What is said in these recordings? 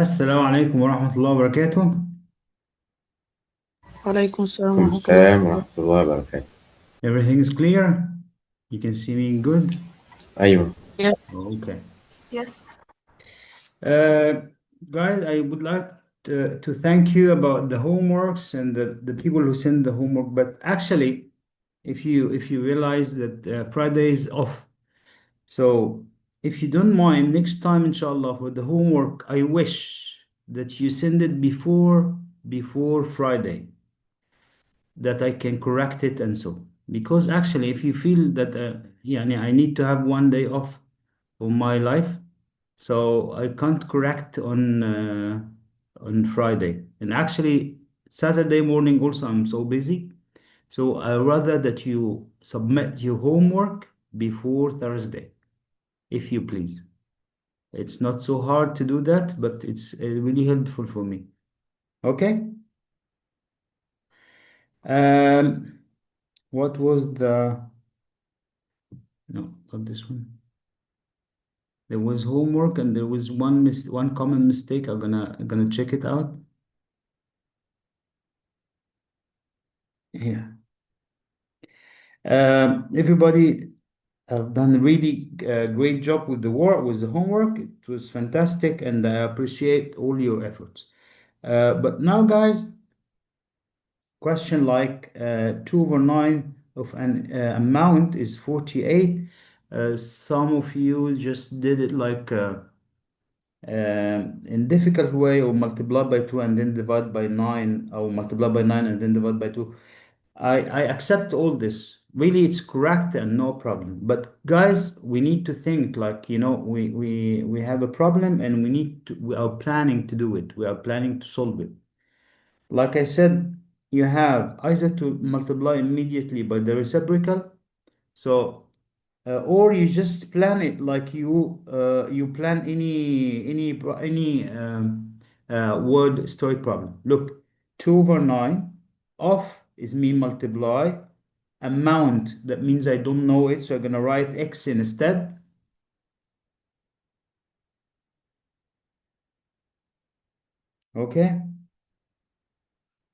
السلام عليكم ورحمة الله وبركاته. وعليكم السلام عليكم ورحمة الله السلام ورحمة وبركاته. الله وبركاته. Everything is clear? You can see me good? أيوه. Yes, Okay. yes. Uh, Guys, I would like to thank you about the homeworks and the people who send the homework. But actually, if you realize that Friday is off, so if you don't mind, next time, inshallah, for the homework, I wish that you send it before Friday, that I can correct it and so. Because actually, if you feel that يعني I need to have one day off of my life, so I can't correct on Friday. And actually, Saturday morning also I'm so busy. So I rather that you submit your homework before Thursday, if you please. It's not so hard to do that, but it's really helpful for me. Okay? Um, what was the No, not this one. There was homework and there was one common mistake. I'm gonna check it out. Yeah. Everybody have done a really great job with the homework. It was fantastic, and I appreciate all your efforts. But now, guys, question like 2/9 of an amount is 48. Some of you just did it like in difficult way, or multiply by 2 and then divide by 9, or multiply by 9 and then divide by 2. I accept all this. Really, it's correct and no problem. But guys, we need to think like, we have a problem and we are planning to do it. We are planning to solve it. Like I said, you have either to multiply immediately by the reciprocal. So or you just plan it like you plan any word story problem. Look, 2/9 off is me multiply amount. That means I don't know it, so I'm gonna write x instead. Okay,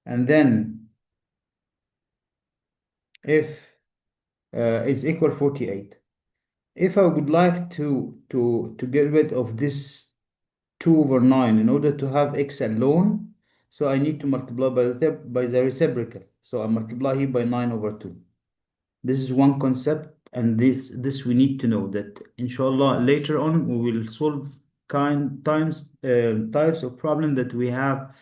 and then if it's equal 48. If I would like to get rid of this 2/9 in order to have x alone, so I need to multiply by the reciprocal. So I multiply here by 9/2. This is one concept, and this we need to know that inshallah later on we will solve types of problem that we have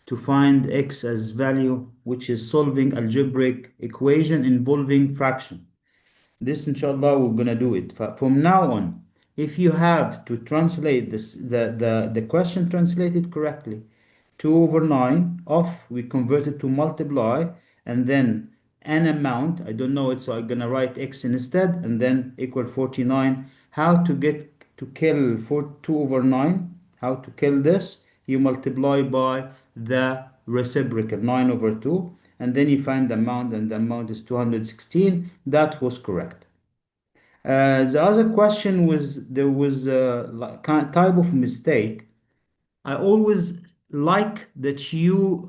to find x as value, which is solving algebraic equation involving fraction. This, inshallah, we're gonna do it. From now on, if you have to translate the question translated correctly, 2/9 off, we convert it to multiply, and then an amount, I don't know it, so I'm gonna write x instead, and then equal 49. How to get to kill for 2/9? How to kill this? You multiply by the reciprocal, 9/2, and then you find the amount, and the amount is 216. That was correct. The other question was, there was a type of mistake. I always like that you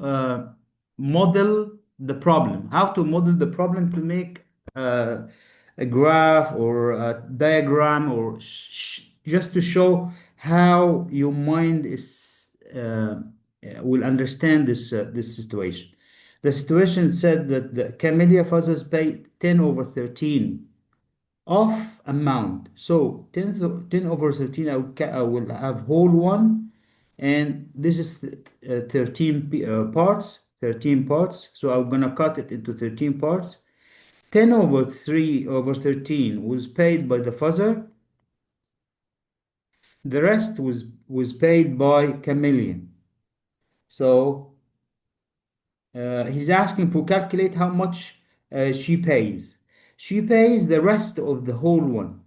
model the problem, how to model the problem to make a graph or a diagram, or just to show how your mind is will understand this situation. The situation said that the Camellia fathers pay 10/13 of amount. So 10/13, I will have whole one, and this is 13 parts, 13 parts. So I'm gonna cut it into 13 parts. 10/3/13 was paid by the father. The rest was paid by Chameleon. So he's asking for calculate how much she pays. She pays the rest of the whole one.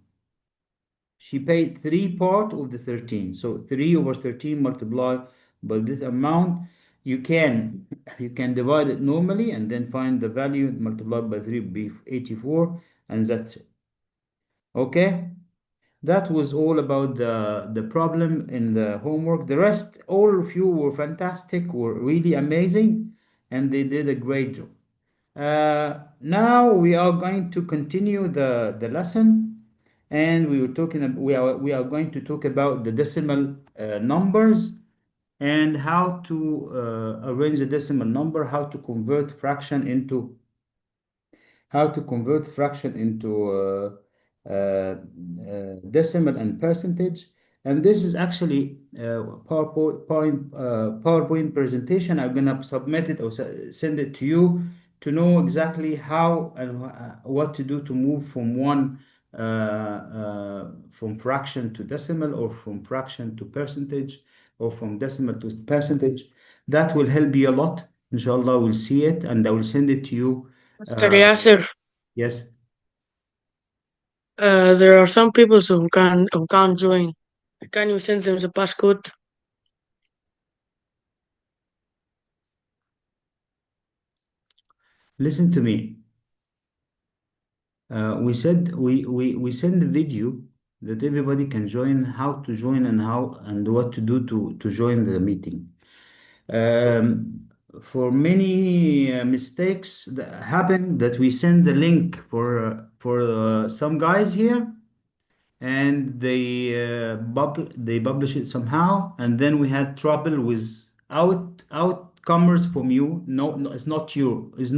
She paid 3 part of the 13. So 3/13 multiplied by this amount. You can you can divide it normally and then find the value multiplied by 3 be 84, and that's it. Okay? That was all about the problem in the homework. The rest, all of you were fantastic, were really amazing, and they did a great job. Now we are going to continue the lesson, and we are going to talk about the decimal numbers and how to arrange a decimal number, how to convert fraction into decimal and percentage. And this is actually PowerPoint presentation. I'm gonna submit it or send it to you to know exactly how and what to do to move from fraction to decimal, or from fraction to percentage, or from decimal to percentage. That will help you a lot. Inshallah, we'll see it, and I will send it to you. Mr. uh, Yasser, Yes, there are some people who can't join. Can you send them the passcode? listen to me. We send a video that everybody can join, how to join, and how and what to do to join the meeting. For many mistakes that happen, that we send the link for some guys here, and they publish it somehow, and then we had trouble with outcomers from you. No, no, it's not you, as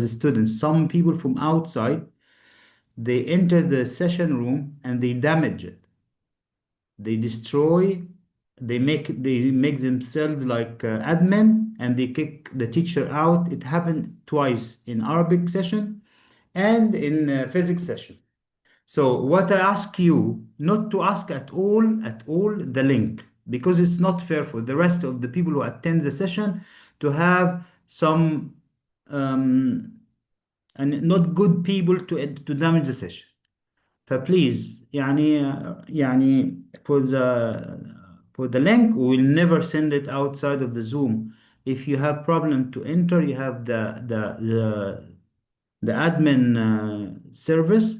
a student. Some people from outside, they enter the session room and they damage it, they destroy, they make themselves like admin, and they kick the teacher out. It happened twice in Arabic session and in physics session. So what I ask you not to ask at all the link, because it's not fair for the rest of the people who attend the session to have some um, and not good people to damage the session. فبليز يعني for the link, we will never send it outside of the Zoom. If you have problem to enter, you have the admin service.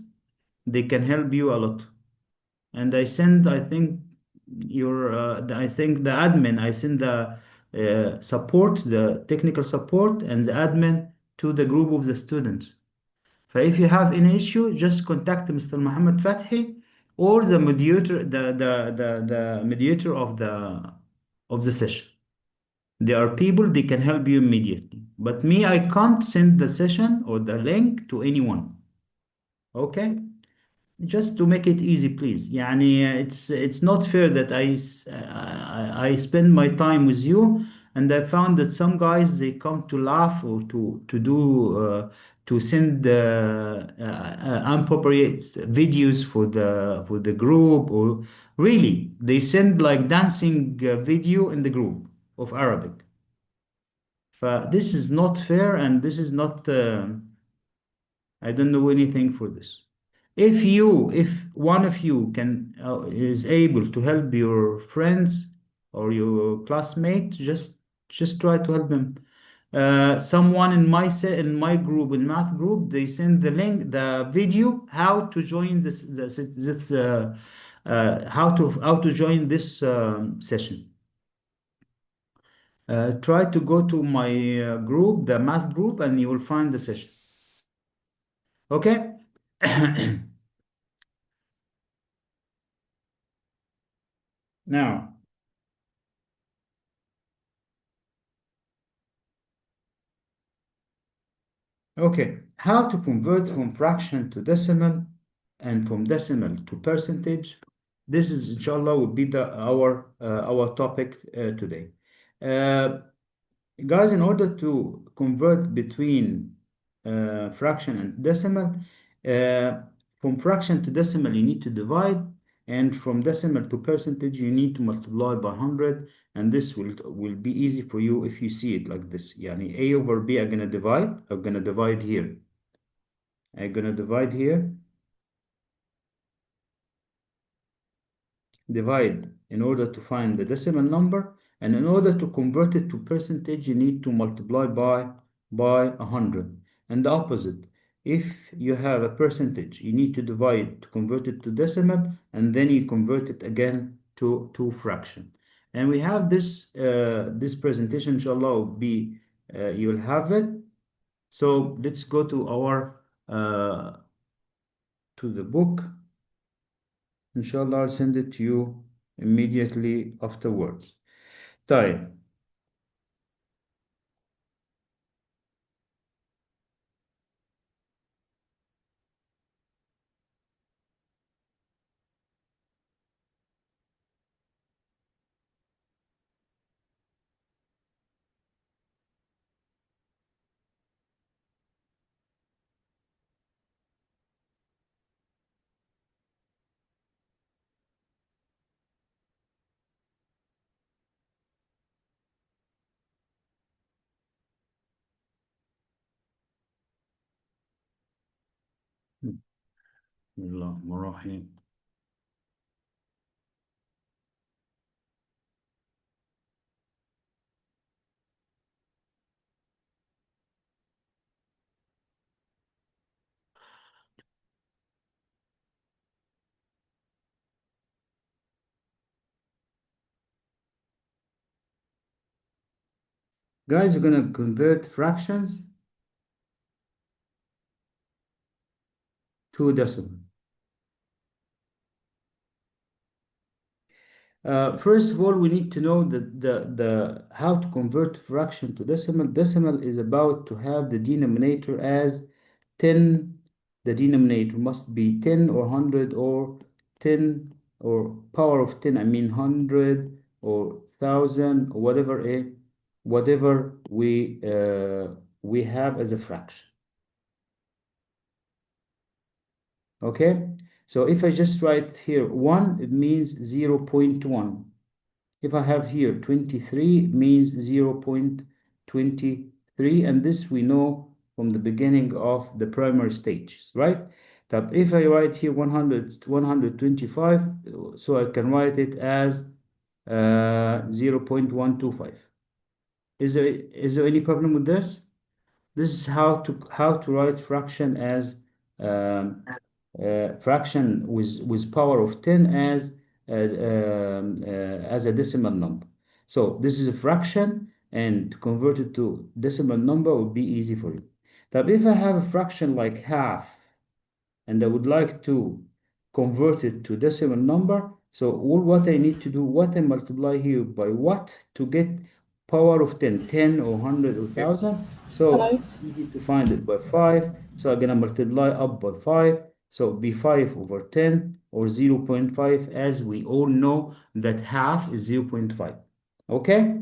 They can help you a lot. And I think I think the admin, I send the support, the technical support, and the admin to the group of the students. فif you have any issue, just contact Mr. Muhammad Fathi, or the mediator, the mediator of the session. There are people, they can help you immediately. But me, I can't send the session or the link to anyone. Okay? Just to make it easy, please. It's not fair that I spend my time with you, and I found that some guys, they come to laugh, or to send inappropriate videos for the group, or really they send like dancing video in the group of Arabic. But this is not fair, and this is not. I don't know anything for this. If one of you is able to help your friends or your classmate, just try to help them. Someone in my group, in math group, they send the video, how to join how to join this session. Try to go to my group, the math group, and you will find the session. Okay. Now, okay, how to convert from fraction to decimal, and from decimal to percentage. This is, inshallah, will be our topic today. Uh, Guys, in order to convert between fraction and decimal, uh, from fraction to decimal, you need to divide, and from decimal to percentage, you need to multiply by 100, and this will be easy for you if you see it like this. Yani A over B, I'm gonna divide here. I'm gonna divide here, divide in order to find the decimal number, and in order to convert it to percentage, you need to multiply by 100. And the opposite, if you have a percentage, you need to divide to convert it to decimal, and then you convert it again to fraction. And we have this presentation, inshallah, will be you'll have it. So let's go to our to the book. Inshallah, I'll send it to you immediately afterwards. طيب. بسم الله الرحمن الرحيم. Guys, we're going to convert fractions to decimal. First of all, we need to know that the how to convert fraction to decimal. Decimal is about to have the denominator as 10. The denominator must be 10 or 100 or 10 or power of 10. I mean 100 or 1,000 or whatever we have as a fraction. Okay, so if I just write here 1, it means 0.1. If I have here 23, means 0.23, and this we know from the beginning of the primary stages, right? But if I write here 125, so I can write it as 0.125. Is there any problem with this? This is how to write fraction as um, fraction with power of 10 as a decimal number. So this is a fraction, and to convert it to decimal number would be easy for you. But if I have a fraction like half, and I would like to convert it to decimal number, so all what I need to do, what I multiply here by what to get power of 10, 10 or 100 or 1,000. So it's easy to find it by 5. So I'm going to multiply up by 5. So it'll be 5 over 10 or 0.5, as we all know that half is 0.5. Okay?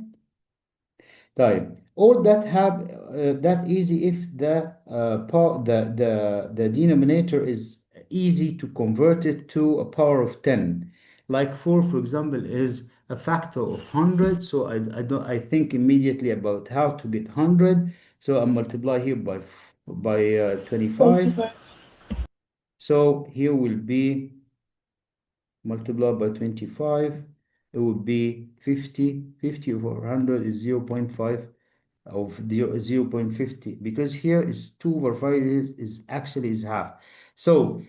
طيب, all that have that easy if the denominator is easy to convert it to a power of 10. Like 4, for example, is a factor of 100. So I think immediately about how to get 100. So I multiply here by 25. So here will be multiplied by 25. It would be 50. 50 over 100 is 0.5 of 0.50, because here is 2 over 5 is actually is half. So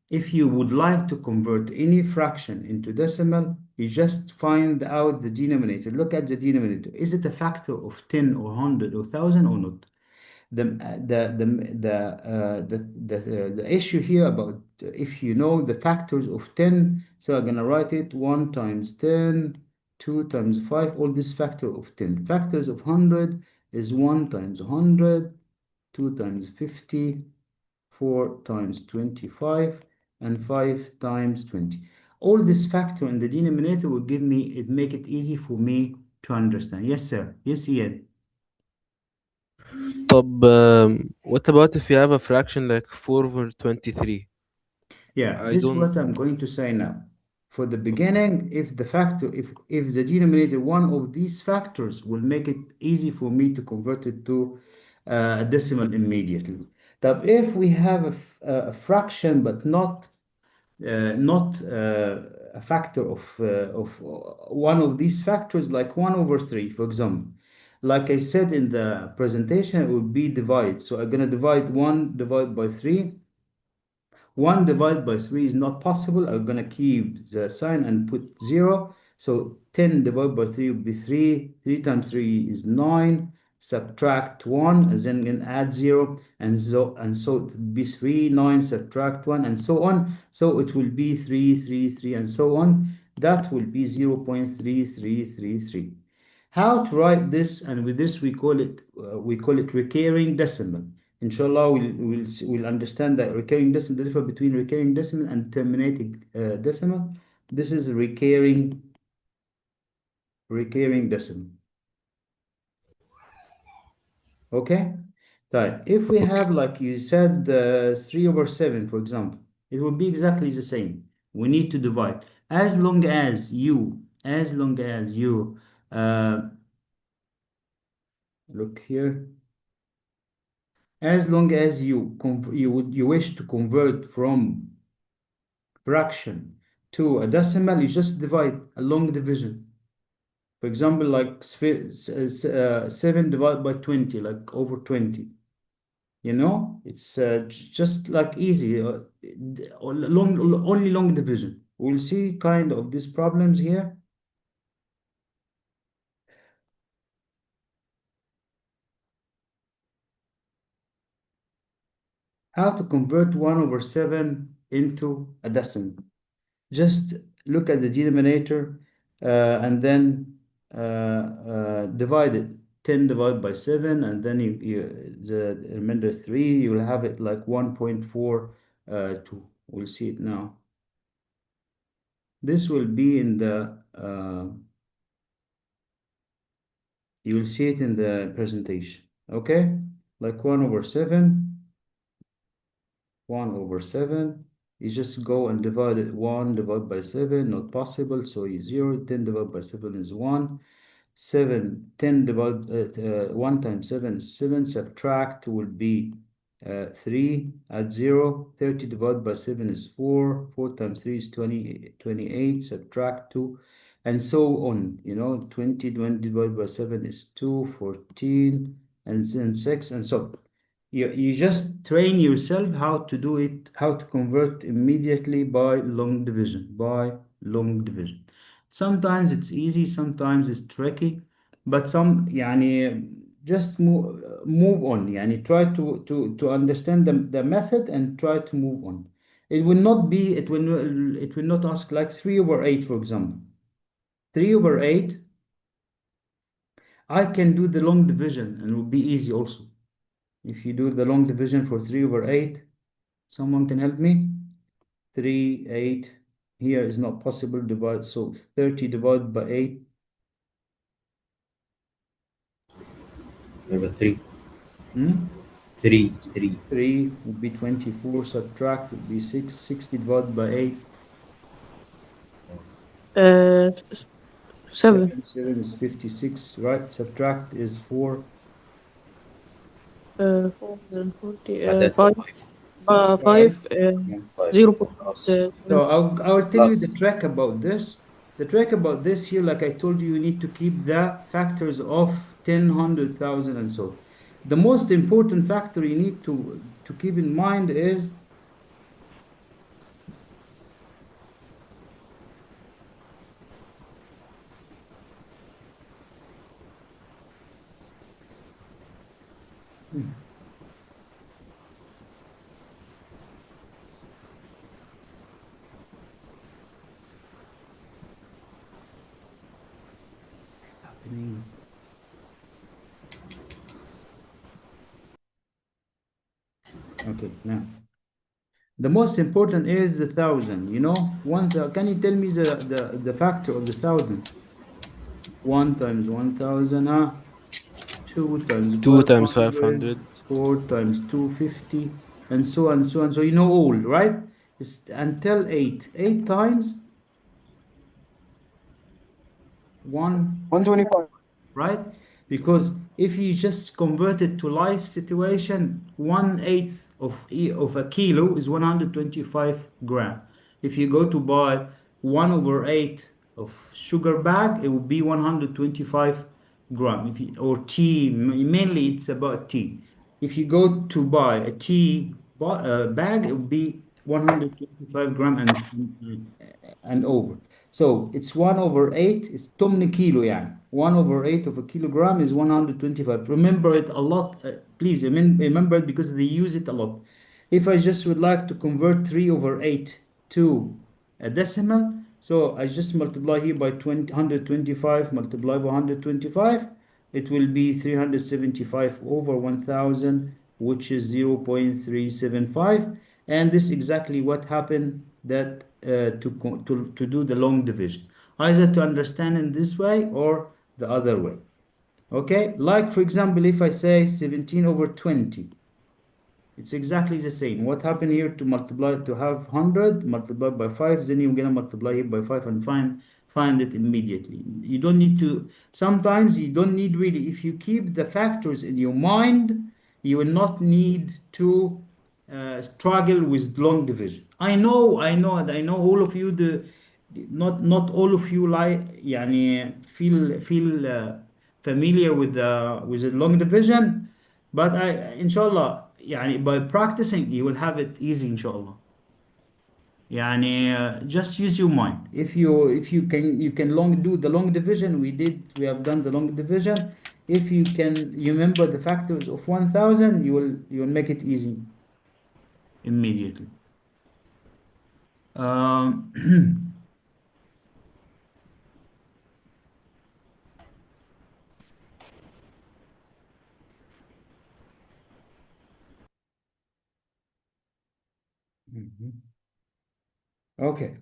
if you would like to convert any fraction into decimal, you just find out the denominator. Look at the denominator. Is it a factor of 10 or 100 or 1,000 or not? The issue here about if you know the factors of 10, so I'm gonna write it 1 times 10, 2 times 5, all this factor of 10. Factors of 100 is 1 times 100, 2 times 50, 4 times 25, and 5 times 20. All this factor in the denominator will make it easy for me to understand. Yes, sir. Yes, Ian. طب what about if you have a fraction like 4 over 23? Yeah, I this is don't. what I'm going to say now. For the beginning, if the denominator, one of these factors will make it easy for me to convert it to a decimal immediately. But if we have a fraction, but not a factor of one of these factors, like 1 over 3, for example. like I said in the presentation, it would be divide. So I'm gonna divide 1 divided by 3. 1 divided by 3 is not possible. I'm gonna keep the sign and put 0. So 10 divided by 3 would be 3. 3 times 3 is 9. Subtract 1 and then add 0, and so it would be 3, 9, subtract 1, and so on. So it will be 3, 3, 3, and so on. That will be 0.3333. How to write this? And with this we call it recurring decimal. Inshallah, we'll understand that recurring decimal, the difference between recurring decimal and terminating decimal. This is recurring decimal. Okay. Right. If we have, like you said, 3/7, for example, it will be exactly the same. We need to divide. As long as you look here. As long as you wish to convert from fraction to a decimal, you just divide a long division. For example, like 7 divided by 20, like over 20. You know, it's just like easy, only long division. We'll see kind of these problems here. How to convert 1/7 into a decimal. Just look at the denominator and then divide it. 10 divided by 7, and then the remainder 3, you will have it like 1.42. We'll see it now. This will be in the you will see it in the presentation. Okay, like 1/7. 1/7. You just go and divide it. 1 divided by 7, not possible, so is 0. 10 divided by 7 is 1. 7, 10 divided 1 times 7 is 7. Subtract will be 3. Add 0. 30 divided by 7 is 4. 4 times 3 is 28. Subtract 2, and so on. You know, 20 divided by 7 is 2. 14, and then 6, and so on. You just train yourself how to do it, how to convert immediately by long division. Sometimes it's easy, sometimes it's tricky, but just move on. Try to understand the method and try to move on. It will not ask like 3/8, for example. 3/8, I can do the long division and it will be easy also. If you do the long division for 3/8, someone can help me? 3, 8, here is not possible to divide, so 30 divided by 8. Number 3. 3 3 would be 24, subtract would be 6. 60 divided by 8. 7. 7 is 56, right? Subtract is 4. 440. بعدين 5. 5. Yeah. 0. So I'll tell you the trick about this. The trick about this here, like I told you, you need to keep the factors of 10, 100,000, and so. The most important factor you need to keep in mind is happening. Okay, now the most important is the 1,000. You know, can you tell me the factor of the 1,000? 1 times 1,000, 2 times 2 times 500, 500. 4 times 250, and so on, so on. So you know all, right? It's until 8. 8 times 125. right? Because if you just convert it to life situation, 1/8 of a kilo is 125 gram. If you go to buy 1/8 of sugar bag, it would be 125 gram. If you, or tea, mainly it's about tea. If you go to buy a tea bag, it would be 125 gram and over. So it's 1 over 8, it's 8 kilo يعني. 1 over 8 of a kilogram is 125. Remember it a lot, please remember it because they use it a lot. If I just would like to convert 3 over 8 to a decimal, so I just multiply here by 125 multiply by 125, it will be 375 over 1000, which is 0.375. And this is exactly what happened that to do the long division. Either to understand in this way or the other way. Okay, like for example, if I say 17 over 20, it's exactly the same. What happened here to multiply to have 100 multiplied by 5, then you're gonna multiply it by 5 and find it immediately. You don't need to, sometimes you don't need really, if you keep the factors in your mind, you will not need to struggle with long division. I know all of you not all of you like يعني feel familiar with the long division, but inshallah يعني by practicing you will have it easy inshallah. يعني just use your mind. If you can you can long do the long division. We have done the long division. If you remember the factors of 1000, you will make it easy immediately. Um, mhm. Okay.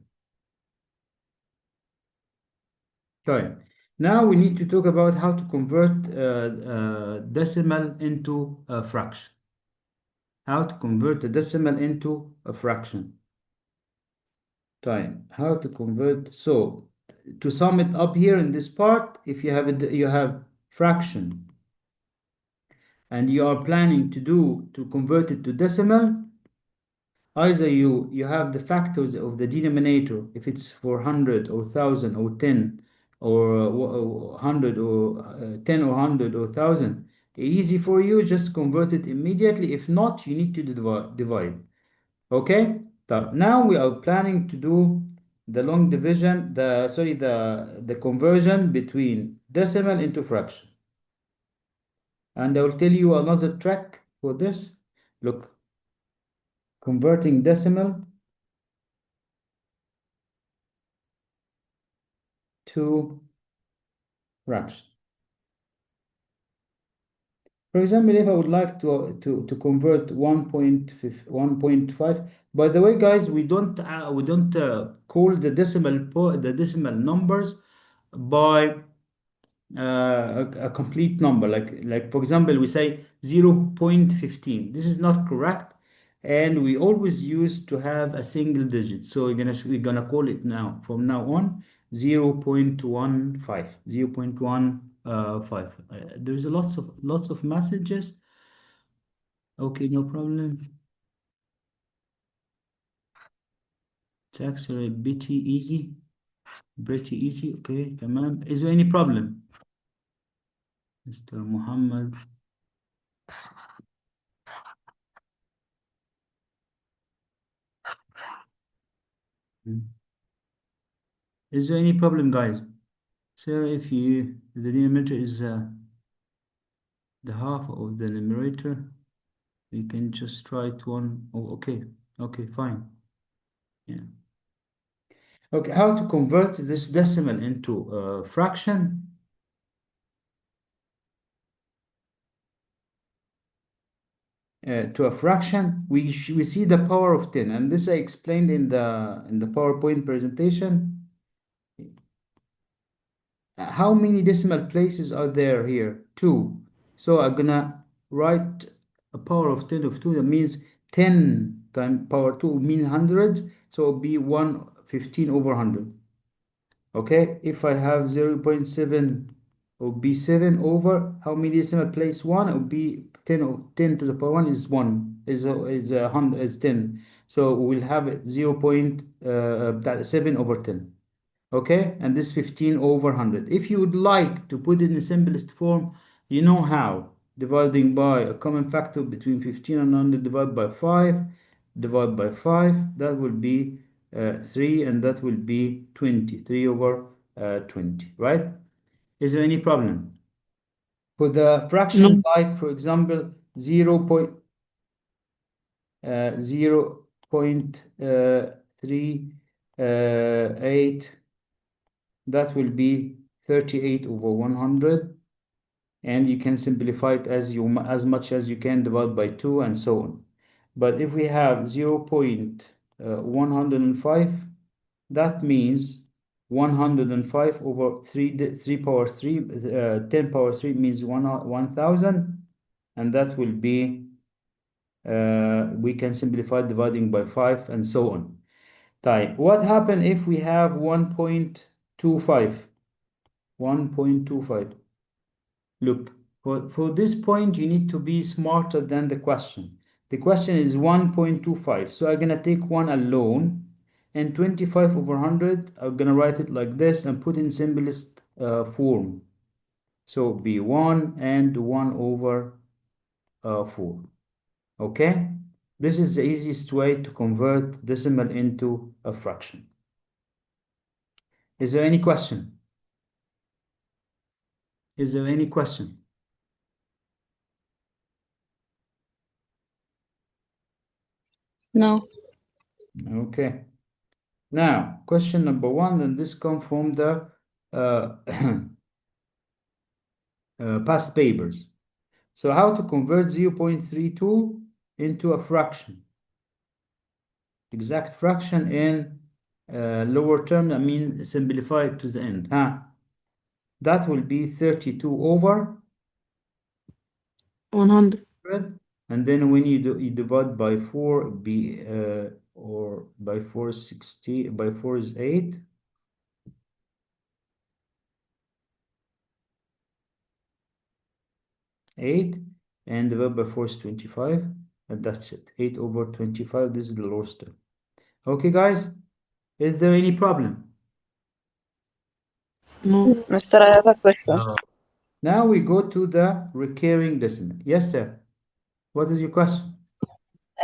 طيب. Now we need to talk about how to convert decimal into a fraction. How to convert a decimal into a fraction. طيب. How to convert. So to sum it up here in this part, if you have fraction and you are planning to convert it to decimal, either you have the factors of the denominator, if it's 400 or 1000 or 10 or 100 or 10 or 100 or 1000, easy for you, just convert it immediately. If not, you need to divide. Okay, so now we are planning to do the long division, the conversion between decimal into fraction. And I will tell you another trick for this. Look, converting decimal to fraction. For example, if I would like to convert 1.5, by the way, guys, we don't call the decimal numbers by a complete number. Like for example, we say 0.15. This is not correct, and we always used to have a single digit. So we're gonna call it now from now on 0.15. 0.15. There's lots of messages. Okay, no problem. It's actually pretty easy. Pretty easy. Okay, تمام. Is there any problem, Mr. Muhammad? Is there any problem, guys? So if the denominator is the half of the numerator, we can just write one. Oh, okay, fine. Yeah. Okay, how to convert this decimal into a fraction? To a fraction, we see the power of 10, and this I explained in the PowerPoint presentation. How many decimal places are there here? 2. So I'm gonna write a power of 10 of 2. That means 10 times power 2 means 100. So it'll be 115 over 100. Okay, if I have 0.7, it will be 7 over how many decimal place 1? It will be 10 to the power 1 is 1 is 100 is 10. So we'll have 0.7 over 10. Okay, and this 15 over 100. If you would like to put it in the simplest form, you know how. Dividing by a common factor between 15 and 100, divide by 5, divide by 5, that will be 3, and that will be 20, 3 over 20, right? Is there any problem? For the fraction No. like, for example, 0.38, that will be 38 over 100, and you can simplify it as much as you can, divide by 2 and so on. But if we have 0.105, that means 105 over 3 power 3, 10 power 3 means 1000, and that will be, we can simplify dividing by 5 and so on. Type. What happens if we have 1.25? 1.25. Look, for this point, you need to be smarter than the question. The question is 1.25. So I'm going to take 1 alone, and 25 over 100, I'm going to write it like this and put in simplest form. So be 1 and 1 over 4. Okay? This is the easiest way to convert decimal into a fraction. Is there any question? Is there any question? No. Okay. Now, question number 1, and this comes from the past papers. So how to convert 0.32 into a fraction? Exact fraction in lower term, I mean simplify it to the end. That will be 32 over 100. and then when you divide by 4, or by 4 is 60, by 4 is 8. 8, and divided by 4 is 25, and that's it. 8 over 25, this is the lowest term. Okay, guys, is there any problem? No. Mister, I have a question. No. Now we go to the recurring decimal. Yes, sir. What is your question?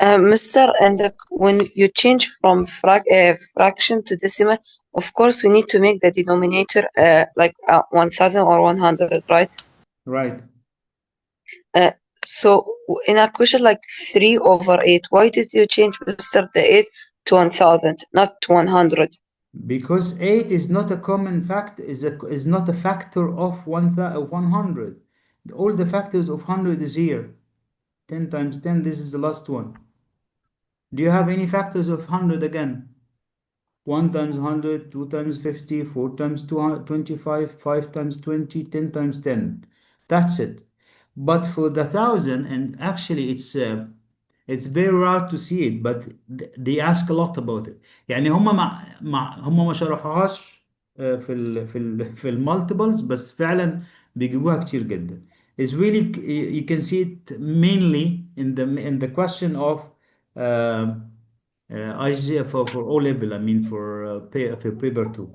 Mister, and when you change from fraction to decimal, of course, we need to make the denominator like 1000 or 100, right? Right. So in a question like 3 over 8, why did you change, Mister, the 8 to 1000, not to 100? Because 8 is not a common factor, is not a factor of 100. All the factors of 100 is here. 10 times 10, this is the last one. Do you have any factors of 100 again? 1 times 100, 2 times 50, 4 times 225, 5 times 20, 10 times 10. That's it. But for the 1000, and actually it's very rare to see it, but they ask a lot about it. يعني هم ما شرحوهاش في المالتيبلز، بس فعلا بيجيبوها كتير جدا. It's really, you can see it mainly in the question of IGF for O level, I mean for paper 2.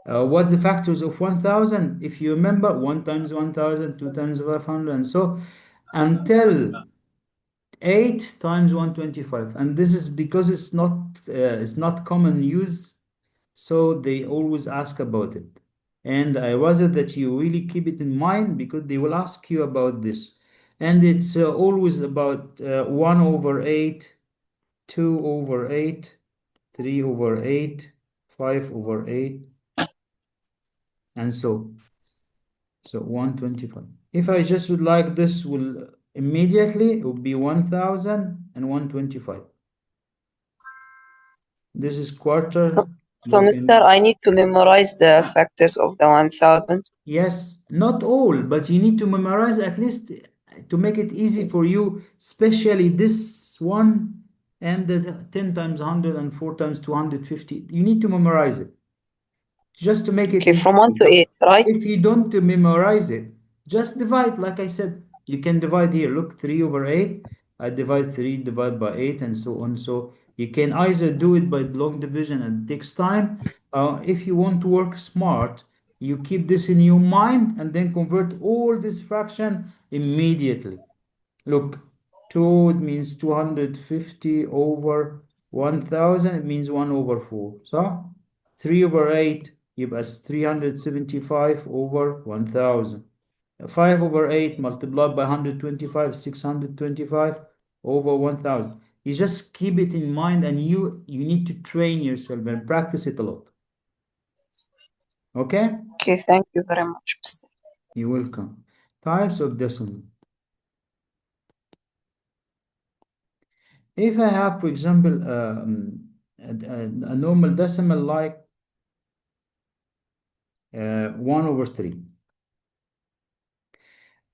What the factors of 1000? If you remember, 1 times 1000, 2 times 500, and so until 8 times 125. And this is because it's not common use, so they always ask about it. And I rather that you really keep it in mind, because they will ask you about this. And it's always about 1 over 8, 2 over 8, 3 over 8, 5 over 8, and so 125. If I just would like this, will immediately it would be 1000 and 125. This is quarter. So, Mister, I need to memorize the factors of the 1000. Yes, not all, but you need to memorize at least to make it easy for you, especially this one and the 10 times 100 and 4 times 250. You need to memorize it just to make it Okay, from 1 to 8, right? If you don't memorize it, just divide. Like I said, you can divide here. Look, 3 over 8. I divide 3, divide by 8, and so on. So You can either do it by long division and it takes time. If you want to work smart, you keep this in your mind and then convert all this fraction immediately. Look, 2 it means 250 over 1000, it means 1 over 4. So 3 over 8 يبقى 375 over 1000. 5 over 8 multiplied by 125, 625 over 1000. You just keep it in mind, and you need to train yourself and practice it a lot. Okay? Okay, thank you very much, Mr. You're welcome. Types of decimal. If I have, for example, a normal decimal like 1 over 3.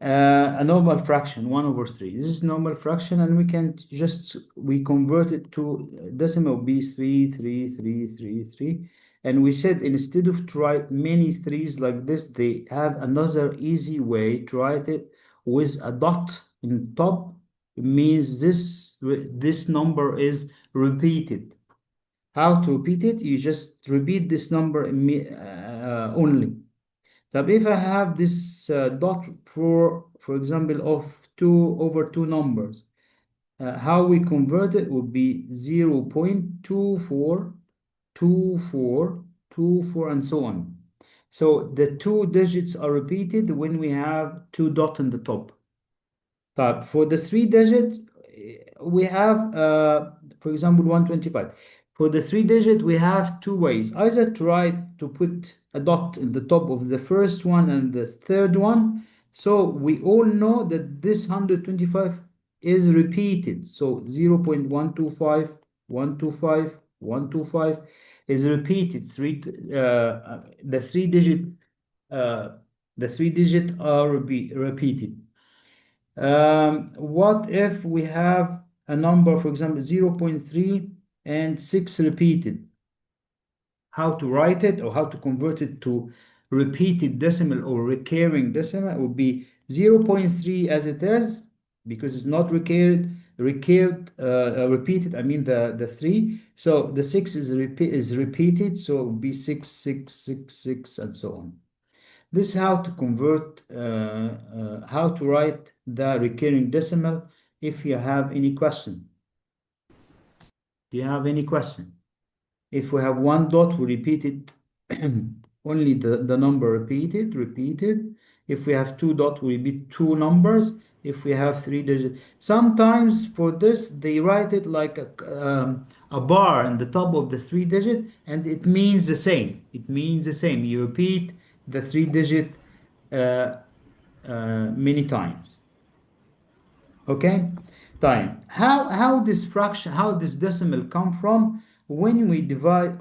A normal fraction, 1 over 3. This is normal fraction, and we convert it to decimal be 3, 3, 3, 3, 3. And we said instead of to write many threes like this, they have another easy way to write it with a dot in top. It means this number is repeated. How to repeat it? You just repeat this number only. So if I have this dot for example, of 2 over 2 numbers, how we convert it would be 0.24, 24, 24, and so on. So the 2 digits are repeated when we have 2 dots on the top. But for the 3 digits, we have, for example, 125. For the 3 digit, we have 2 ways. Either try to put a dot in the top of the first one and the third one. So we all know that this 125 is repeated. So 0.125, 125, 125 is repeated. The 3 digit are repeated. What if we have a number, for example, 0.3 and 6 repeated? How to write it or how to convert it to repeated decimal or recurring decimal would be 0.3 as it is, because it's not repeated, I mean the 3. So the 6 is repeated, so it would be 6, 6, 6, 6, and so on. This is how to convert, how to write the recurring decimal. If you have any question. Do you have any question? If we have 1 dot, we repeat it, only the number repeated. If we have 2 dots, we repeat 2 numbers. If we have 3 digits. Sometimes for this, they write it like a bar on the top of the 3 digit, and it means the same. It means the same. You repeat the 3 digit many times. Okay? Time. How this fraction, how this decimal come from? When we divide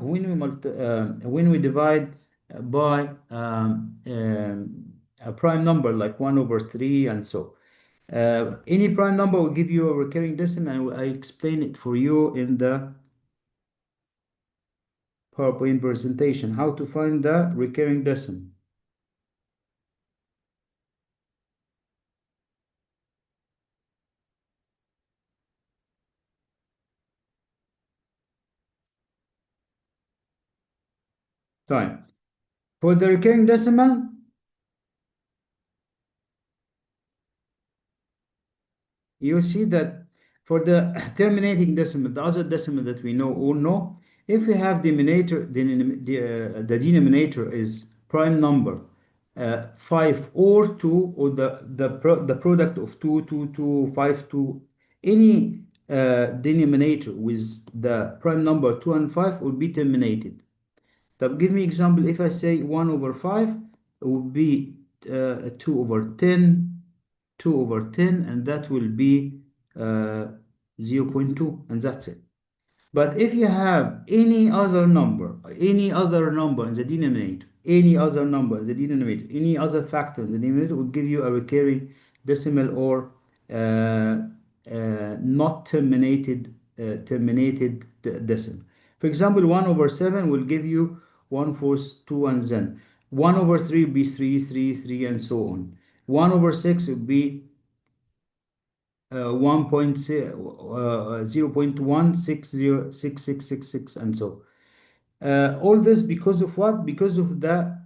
by a prime number like 1 over 3 and so. Any prime number will give you a recurring decimal, and I explain it for you in the PowerPoint presentation, how to find the recurring decimal. Time. For the recurring decimal, you see that for the terminating decimal, the other decimal that we all know, if we have the denominator is prime number 5 or 2, or the product of 2, 2, 2, 5, 2, any denominator with the prime number 2 and 5 will be terminated. So give me example. If I say 1 over 5, it would be 2 over 10, 2 over 10, and that will be 0.2, and that's it. But if you have any other number in the denominator, any other factor in the denominator, will give you a recurring decimal or not terminated decimal. For example, 1 over 7 will give you 1, 4, 2, and then 1 over 3 will be 3, 3, 3, and so on. 1 over 6 will be 0.1606666 and so. All this because of what? Because of the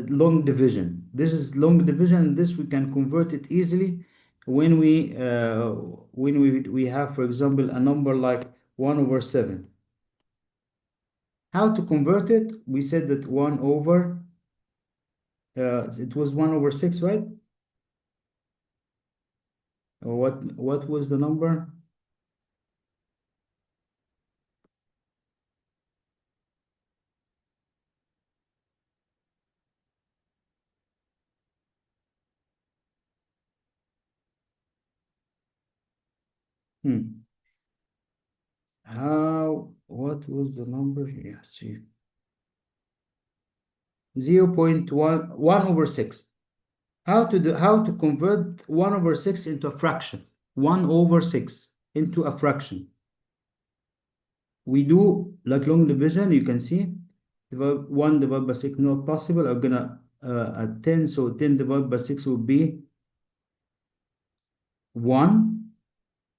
long division. This is long division, and this we can convert it easily when we have, for example, a number like 1/7. How to convert it? We said that 1 over it was 1/6, right? Or what was the number? What was the number? Yeah, see. 1/6. How to convert 1/6 into a fraction? 1/6 into a fraction. We do like long division, you can see. 1 divided by 6 not possible. I'm gonna at 10, so 10 divided by 6 will be 1.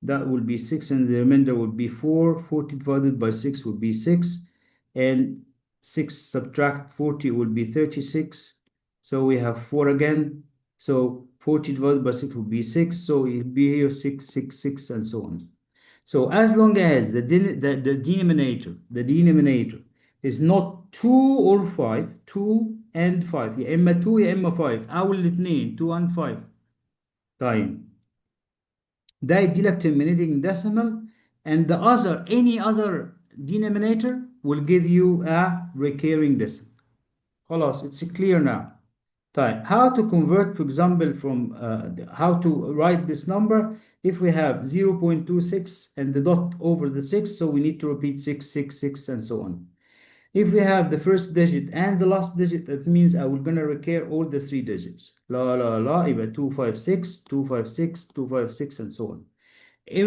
That will be 6, and the remainder will be 4. 40 divided by 6 will be 6, and 6 subtract 40 will be 36. So we have 4 again. So 40 divided by 6 will be 6. So it'll be here 6, 6, 6, and so on. So as long as the denominator is not 2 or 5, 2 and 5, يا إما 2 يا إما 5 أو الاثنين 2 and 5 طيب ده يديلك terminating decimal, and any other denominator will give you a recurring decimal. خلاص, it's clear now. طيب, how to convert, for example, from how to write this number? If we have 0.26 and the dot over the 6, so we need to repeat 6, 6, 6, and so on. If we have the first digit and the last digit, that means I will gonna recur all the 3 digits. La la la, يبقى 256, 256, 256, and so on.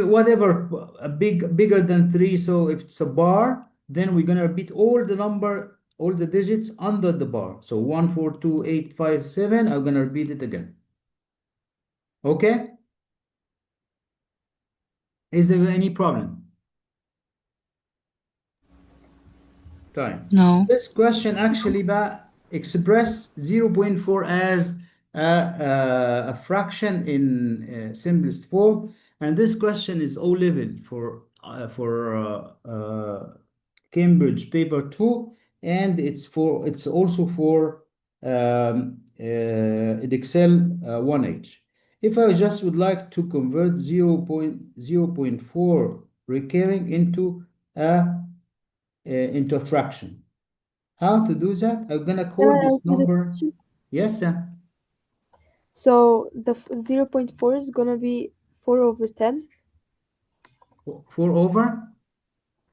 Whatever bigger than 3, so if it's a bar, then we're gonna repeat all the digits under the bar. So 142857, I'm gonna repeat it again. Okay? Is there any problem? Time. No. This question actually express 0.4 as a fraction in simplest form, and this question is O-level for Cambridge paper 2, and it's also for Excel 1H. If I just would like to convert 0.4 recurring into a fraction. How to do that? I'm gonna Can call I this answer the number. question? Yes, sir. So the 0.4 is gonna be 4/10. 4/10.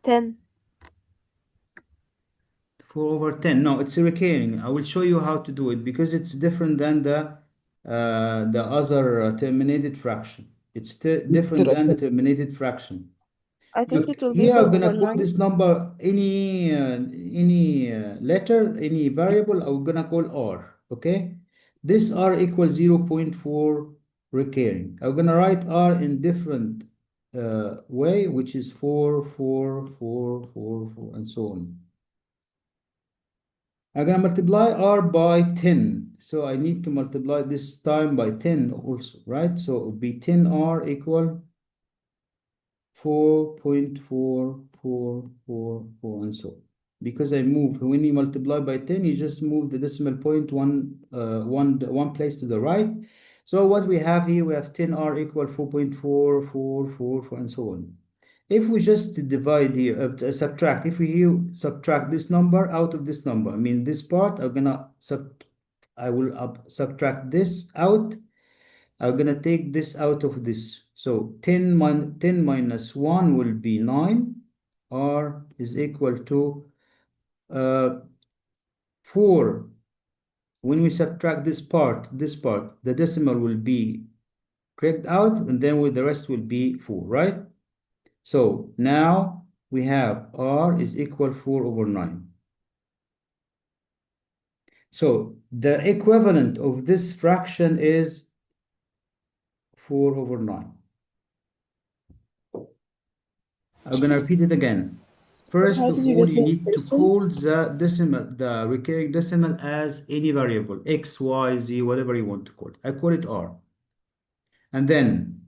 10. 4/10. No, it's a recurring. I will show you how to do it because it's different than the other terminated fraction. It's different than the terminated fraction. I think it will be Here I'm 4 gonna over call 9. this number any letter, any variable. I'm gonna call R. Okay, this R equals 0.4 recurring. I'm gonna write R in different way, which is 4, 4, 4, 4, 4, and so on. I'm gonna multiply R by 10. So I need to multiply this time by 10 also, right? So it would be 10R equal 4.4444, and so on. Because I move, when you multiply by 10, you just move the decimal point one place to the right. So what we have here, we have 10R equal 4.4444, and so on. If we just divide here, subtract, if we here subtract this number out of this number, I mean this part, I will subtract this out. I'm gonna take this out of this. So 10 minus 1 will be 9. R is equal to 4. When we subtract this part, the decimal will be cracked out, and then the rest will be 4, right? So now we have R is equal 4/9. So the equivalent of this fraction is 4/9. I'm gonna repeat it again. First How of did you all, get you the need to first one? call the recurring decimal as any variable, x, y, z, whatever you want to call it. I call it r. And then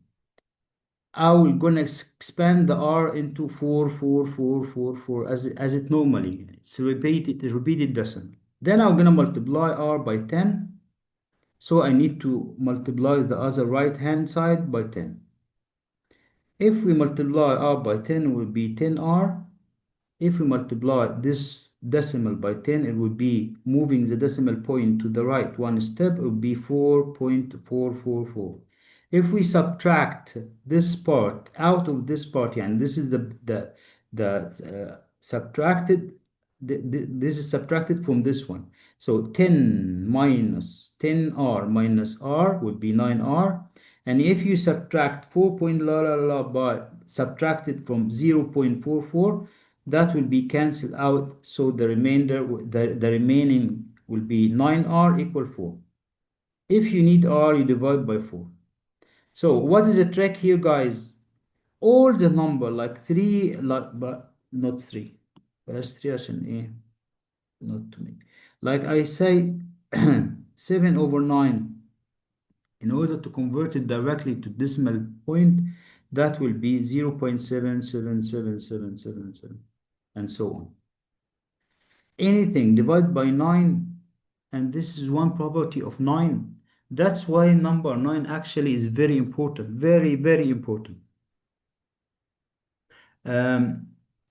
I will gonna expand the r into 4, 4, 4, 4, 4 as it normally. It's repeated decimal. Then I'm gonna multiply r by 10. So I need to multiply the other right hand side by 10. If we multiply r by 10, it will be 10r. If we multiply this decimal by 10, it would be moving the decimal point to the right one step, it would be 4.444. If we subtract this part out of this part, and this is subtracted, this is subtracted from this one. So 10 minus 10r minus r would be 9r. And if you subtract 4 point la la la by subtracted from 0.44, that will be cancelled out. So the remaining will be 9r equal 4. If you need r, you divide by 4. So what is the trick here, guys? All the number like 3, but not 3. That's 3 as an A, not to me. Like I say, 7 over 9. In order to convert it directly to decimal point, that will be 0.777777, and so on. Anything divided by 9, and this is one property of 9. That's why number 9 actually is very important, very, very important.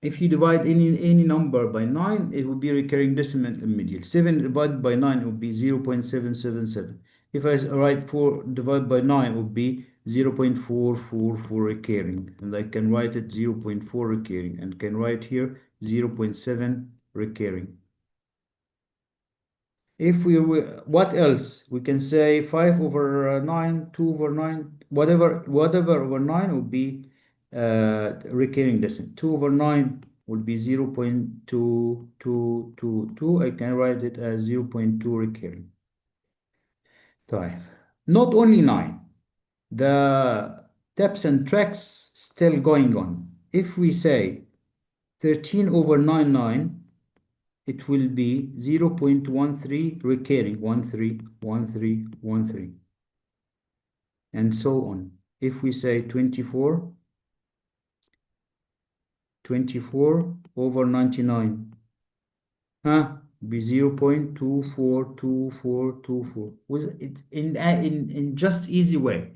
If you divide any number by 9, it will be recurring decimal immediately. 7 divided by 9 would be 0.777. If I write 4 divided by 9, it would be 0.444 recurring. And I can write it 0.4 recurring, and can write here 0.7 recurring. If we what else? We can say 5 over 9, 2 over 9, whatever over 9 would be recurring decimal. 2 over 9 would be 0.2222. I can write it as 0.2 recurring. Right. Not only 9, the tips and tricks still going on. If we say 13 over 99, it will be 0.13 recurring, 13, 13, 13, and so on. If we say 24 over 99, be 0.242424 with it in just easy way,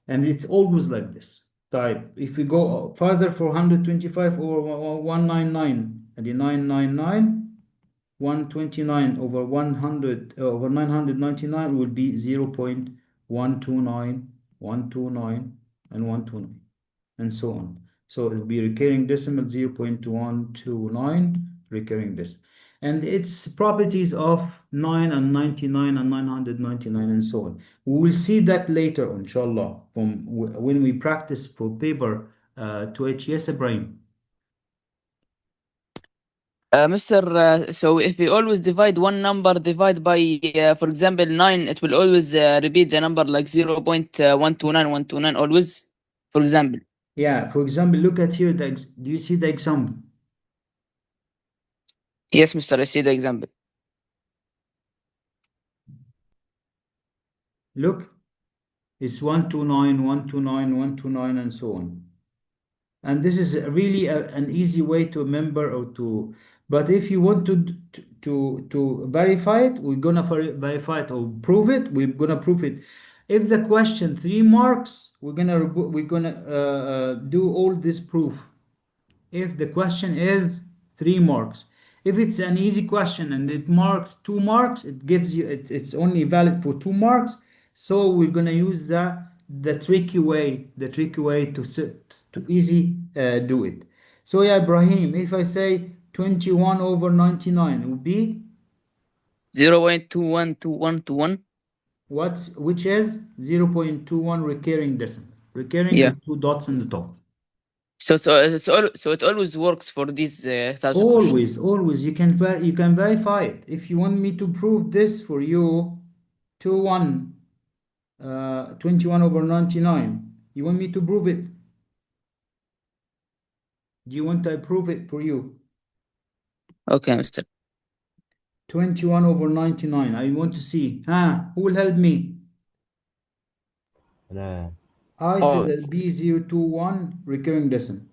and it's always like this type. If we go further for 125 over 199, and the 999, 129 over 100 over 999 will be 0.129, 129, and 129, and so on. So it will be recurring decimal 0.129 recurring decimal. And its properties of 9 and 99 and 999 and so on. We will see that later, inshallah, from when we practice for paper 2H. Yes, Ibrahim. Mr. So if we always divide one number divide by, for example, 9, it will always repeat the number like 0.129 always, for example. Yeah, for example, look at here. Do you see the example? Yes, Mr. I see the example. Look, it's 129, 129, 129, and so on. And this is really an easy way to remember or to. But if you want to verify it, we're gonna verify it or prove it. We're gonna prove it. If the question 3 marks, we're gonna do all this proof. If the question is 3 marks, if it's an easy question and it marks 2 marks, it gives you it's only valid for 2 marks. So we're gonna use the tricky way to easy do it. So yeah, Ibrahim, if I say 21 over 99, it would be 0.212121. which is 0.21 recurring decimal. Recurring Yeah. with 2 dots on the top. So it always works for these types of questions. Always you can verify it. If you want me to prove this for you, 21 over 99, you want me to prove it? Do you want to approve it for you? Okay, Mr. 21 over 99. I want to see. Who will help me? I said that B021 recurring decimal.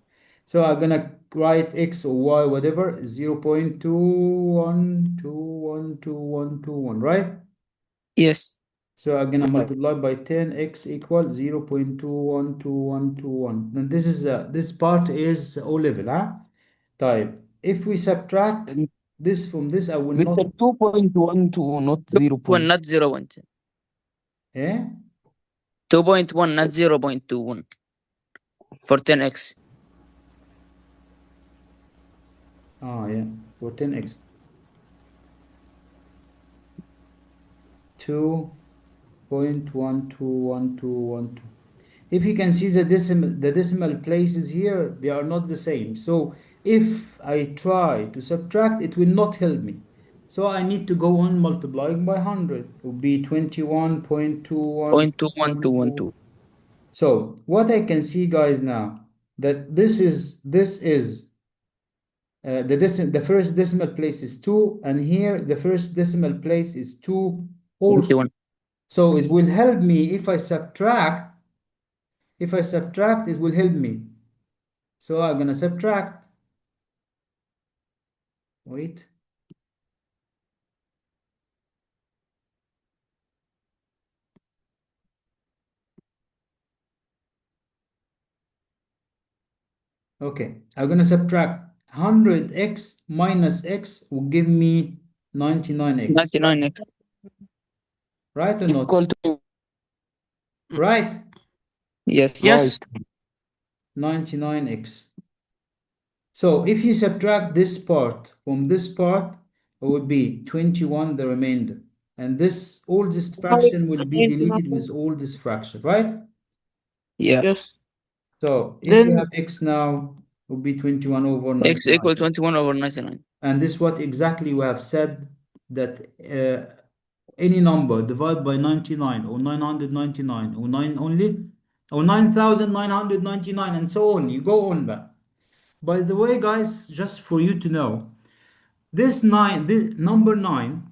So I'm gonna write X or Y, whatever, 0.21212121, right? Yes. So I'm gonna multiply by 10, X equal 0.212121. And this is this part is O level, Type. If we subtract this from this, I will not. Mr. 2.12, not 0. 1, not 0. Eh? 2.1, not 0.21 for 10x. Yeah, for 10x. 2.121212. If you can see the decimal places here, they are not the same. So if I try to subtract, it will not help me. So I need to go on multiplying by 100. It will be 21.21. So what I can see, guys, now that this is the first decimal place is 2, and here the first decimal place is 2 also. 21. So it will help me if I subtract. If I subtract, it will help me. So I'm gonna subtract. Wait. Okay, I'm gonna subtract 100x minus x will give me 99x. 99x. Right or not? Equal to Right? Yes. Yes. 99x. So if you subtract this part from this part, it would be 21 the remainder. And this oldest fraction will be deleted with oldest fraction, right? Yeah. Yes. So if Then- we have x now, it will be 21 over 99. X equal 21 over 99. And this is what exactly we have said, that any number divided by 99 or 999 or 9 only, or 9,999 and so on. You go on back. By the way, guys, just for you to know, this number nine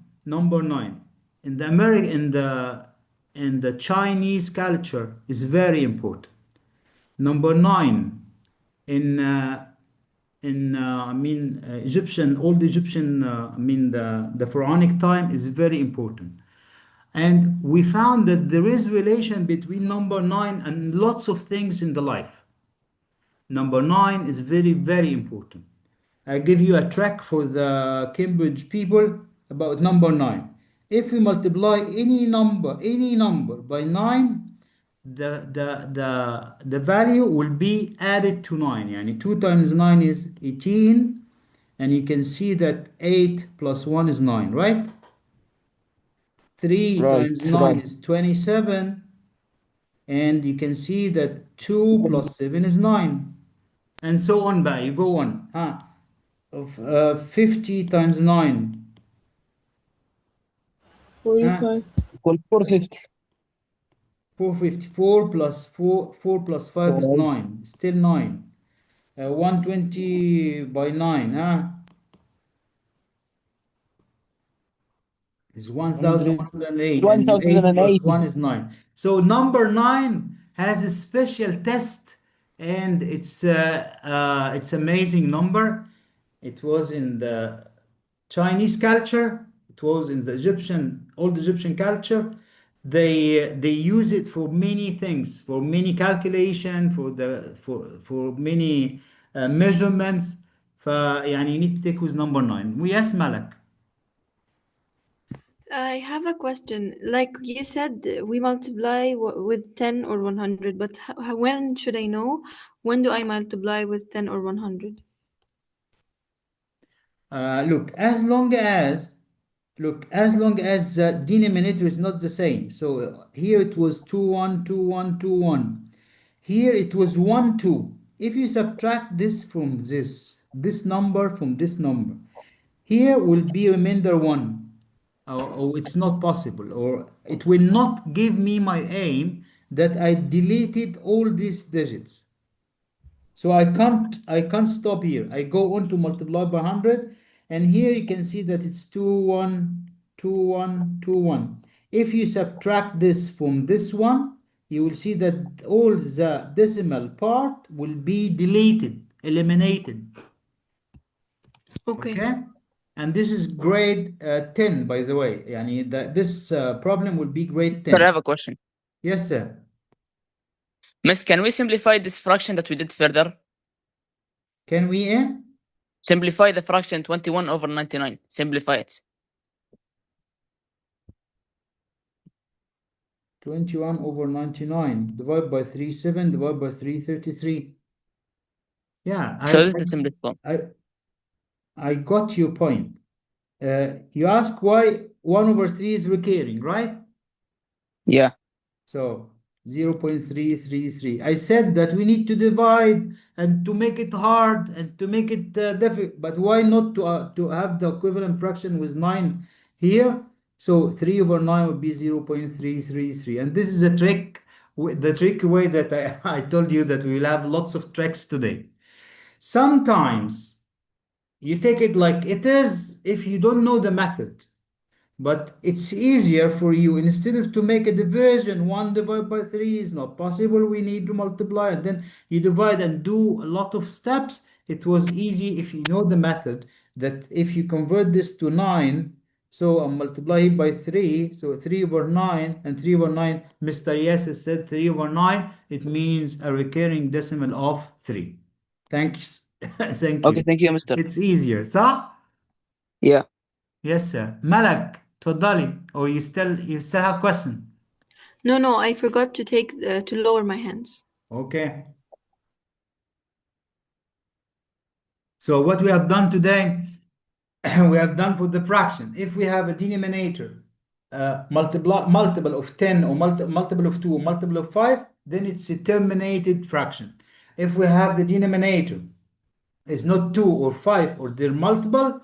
in the in the Chinese culture is very important. Number 9 in Egyptian, old Egyptian, the pharaonic time is very important. And we found that there is relation between number 9 and lots of things in the life. Number 9 is very, very important. I give you a trick for the Cambridge people about number 9. If we multiply any number by 9, the value will be added to 9. Yani 2 times 9 is 18, and you can see that 8 plus 1 is 9, right? 3 times 9 is 27, and you can see that 2 plus 7 is 9, and so on. By you go on. 50 times 9. 45. equal 450. 454 plus 4 plus 5 is 9. Still 9. 120 by 9. Is 1,108. 8 plus 1 is 9. So number 9 has a special test, and it's amazing number. It was in the Chinese culture. It was in the old Egyptian culture. They use it for many things, for many calculation, for many measurements. يعني you need to take with number 9. Yes, Malak. I have a question. Like you said, we multiply with 10 or 100, but when should I know? When do I multiply with 10 or 100? Look, as long as the denominator is not the same. So here it was 212121. Here it was 12. If you subtract this from this number from this number, here will be remainder 1. Or it's not possible, or it will not give me my aim that I deleted all these digits. So I can't stop here. I go on to multiply by 100, and here you can see that it's 2 1 2 1 2 1. If you subtract this from this one, you will see that all the decimal part will be deleted, eliminated. Okay. Okay, and this is grade 10, by the way. This problem will be grade Sir, I 10. have a question. Yes, sir. Miss, can we simplify this fraction that we did further? Can we Simplify the fraction 21 over 99. Simplify it. 21 over 99 divided by 37 divided by 333. Yeah, So this is the simplest form. I got your point. You ask why 1 over 3 is recurring, right? Yeah. So 0.333. I said that we need to divide and to make it hard and to make it difficult, but why not to have the equivalent fraction with 9 here? So 3 over 9 would be 0.333. And this is a trick, the tricky way that I told you that we will have lots of tricks today. Sometimes you take it like it is if you don't know the method. But it's easier for you, instead of to make a division, 1 divided by 3 is not possible, we need to multiply, and then you divide and do a lot of steps. It was easy if you know the method, that if you convert this to 9, so multiply it by 3, so 3 over 9, and 3 over 9, Mr. Yes said 3 over 9, it means a recurring decimal of 3. Thanks. Thank Okay, you. thank you, Mr. It's easier, صح? Yeah. Yes, sir. Malak, تفضلي. Or you still have question? No, I forgot to take to lower my hands. Okay. So what we have done today, we have done for the fraction. If we have a denominator, multiple of 10 or multiple of 2 or multiple of 5, then it's a terminated fraction. If we have the denominator is not 2 or 5 or they're multiple,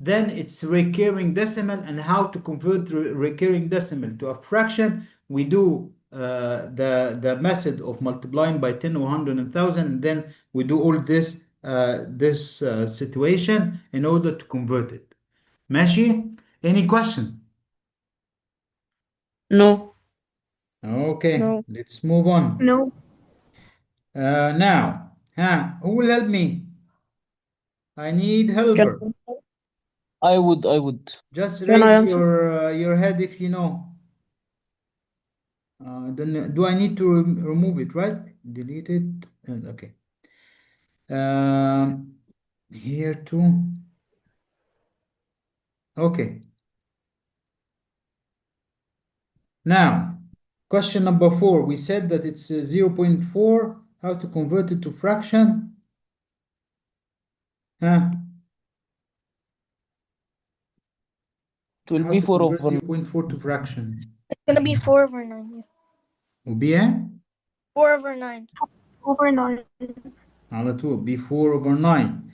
then it's recurring decimal. And how to convert recurring decimal to a fraction, we do the method of multiplying by 10 or 100 and 1000, and then we do all this situation in order to convert it. ماشي? Any question? No. Okay, No. let's move on. No. Now, who will help me? I need helper. I would. Just Can I raise answer? your head if you know. Then do I need to remove it, right? Delete it, and okay. Here too. Okay. Now, question number 4. We said that it's 0.4. How to convert it to fraction? 24 over 0.4 to fraction. It's gonna be 4 over 9. وبي 4 over 9. Over 9. على طول be 4 over 9.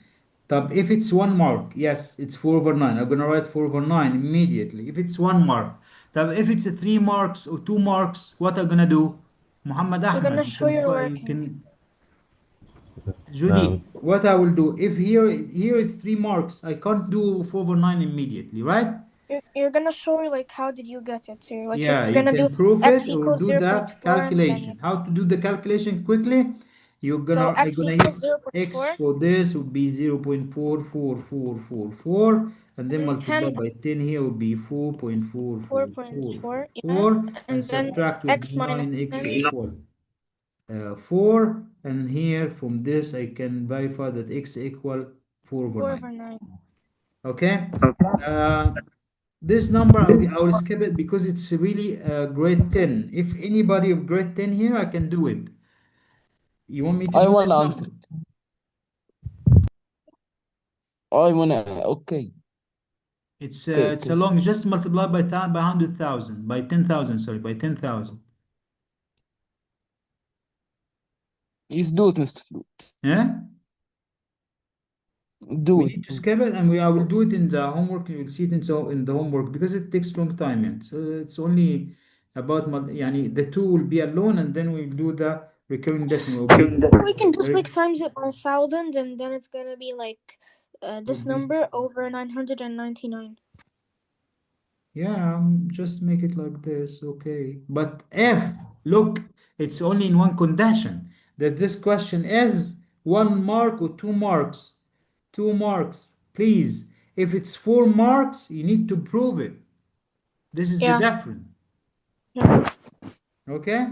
طب if it's 1 mark, yes, it's 4 over 9. I'm gonna write 4 over 9 immediately. If it's 1 mark. طب if it's 3 marks or 2 marks, what I'm gonna do? Muhammad We're Ahmed, gonna show you working. Judy, what I will do, if here is 3 marks, I can't do 4 over 9 immediately, right? You're gonna show like how did you get it? So you're like Yeah, you're you gonna can do prove x it or equals do 0.4 the and then calculation. How to do the calculation quickly? You're so gonna x equals use x 0.4 for this would be 0.44444, and then and multiply 10 by 10 here would be 4.4, yeah, 4.444, and and then subtract would x be minus 9x 10. equal 4, and here from this I can verify that x equal 4 over 4 9. over 9. Okay. This number I will skip it because it's really grade 10. If anybody of grade 10 here, I can do it. You want me to I do this wanna number? answer it. I wanna okay. It's Okay, it's okay. a long. Just multiply by 100,000, by 10,000. Sorry, by 10,000. Yes, do it, Mr. Flute. Yeah. Do We it. need to skip it, and I will do it in the homework. You will see it in the homework because it takes long time. And so it's only about يعني the 2 will be alone, and then we'll do the recurring decimal will be We can just re- like times it by 1,000, and then it's gonna be like this would be number over 999. yeah, just make it like this, okay. But if look, it's only in one condition that this question is 1 mark or 2 marks. 2 marks, please. If it's 4 marks, you need to prove it. This is the Yeah. difference. Yeah. Okay,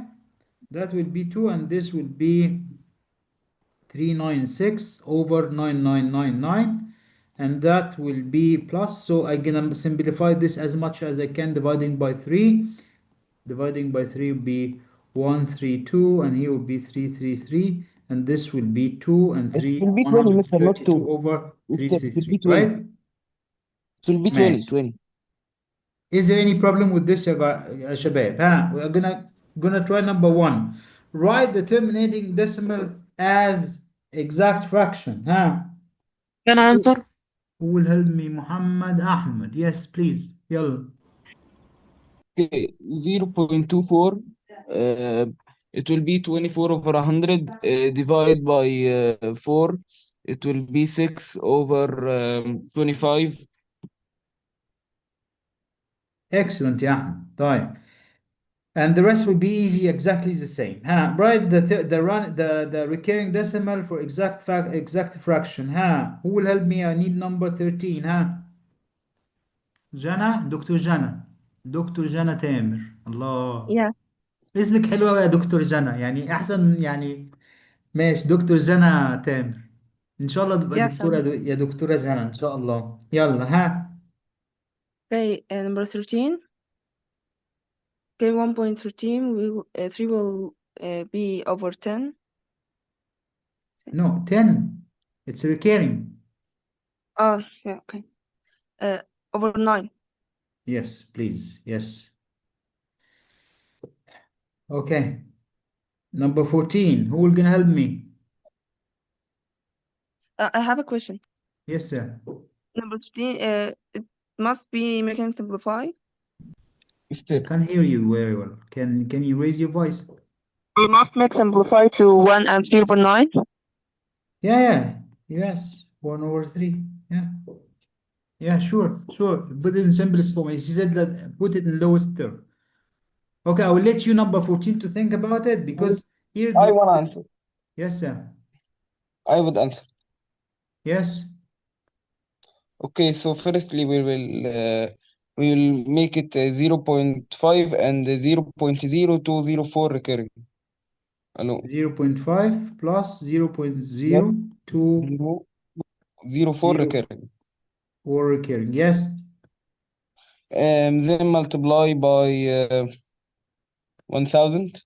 that will be 2, and this will be 396 over 9999, and that will be plus. So I'm gonna simplify this as much as I can, dividing by 3. Dividing by 3 will be 132, and here will be 333, and this will be 2 and It 3, will be 20, Mr. Not 132 2. over Mr. It will 333, be 20. right? It will be 20. ماشي. 20. Is there any problem with this يا شباب؟ we're gonna try number 1. Write the terminating decimal as exact fraction. Can I answer? Who will help me? Muhammad Ahmed. Yes, please. يلا. Okay, 0.24. It will be 24 over 100. Divide by 4. It will be 6 over 25. Excellent يا أحمد. طيب. And the rest will be easy, exactly the same. Write the recurring decimal for exact fraction. Who will help me? I need number 13. جنى، دكتور جنى. دكتور جنى تامر. الله. Yeah. اسمك حلو قوي يا دكتور جنى، يعني احسن يعني. ماشي، دكتور جنى تامر. ان شاء الله تبقى Yeah, دكتورة Sam. يا دكتورة جنى ان شاء الله. يلا. Okay, number 13. Okay, 1.13 will 3 will be over 10. No, 10. It's recurring. Oh, yeah, okay. Over 9. Yes, please. Yes. Okay. Number 14. Who will gonna help me? I have a question. Yes, sir. Number 15, it must be making simplify. I can't hear you very well. Can you raise your voice? We must make simplify to 1 and 3 over 9. Yeah. Yes. 1 over 3. Yeah. Yeah, sure. Put it in simplest form. He said that put it in lowest term. Okay, I will let you number 14 to think about it, because here I want to answer. Yes, sir. I would answer. Yes. Okay, so firstly we will make it 0.5 and 0.0204 recurring. Hello. 0.5 plus 0.02 Yes. 0.04 recurring. or recurring. Yes. Then multiply by 1000.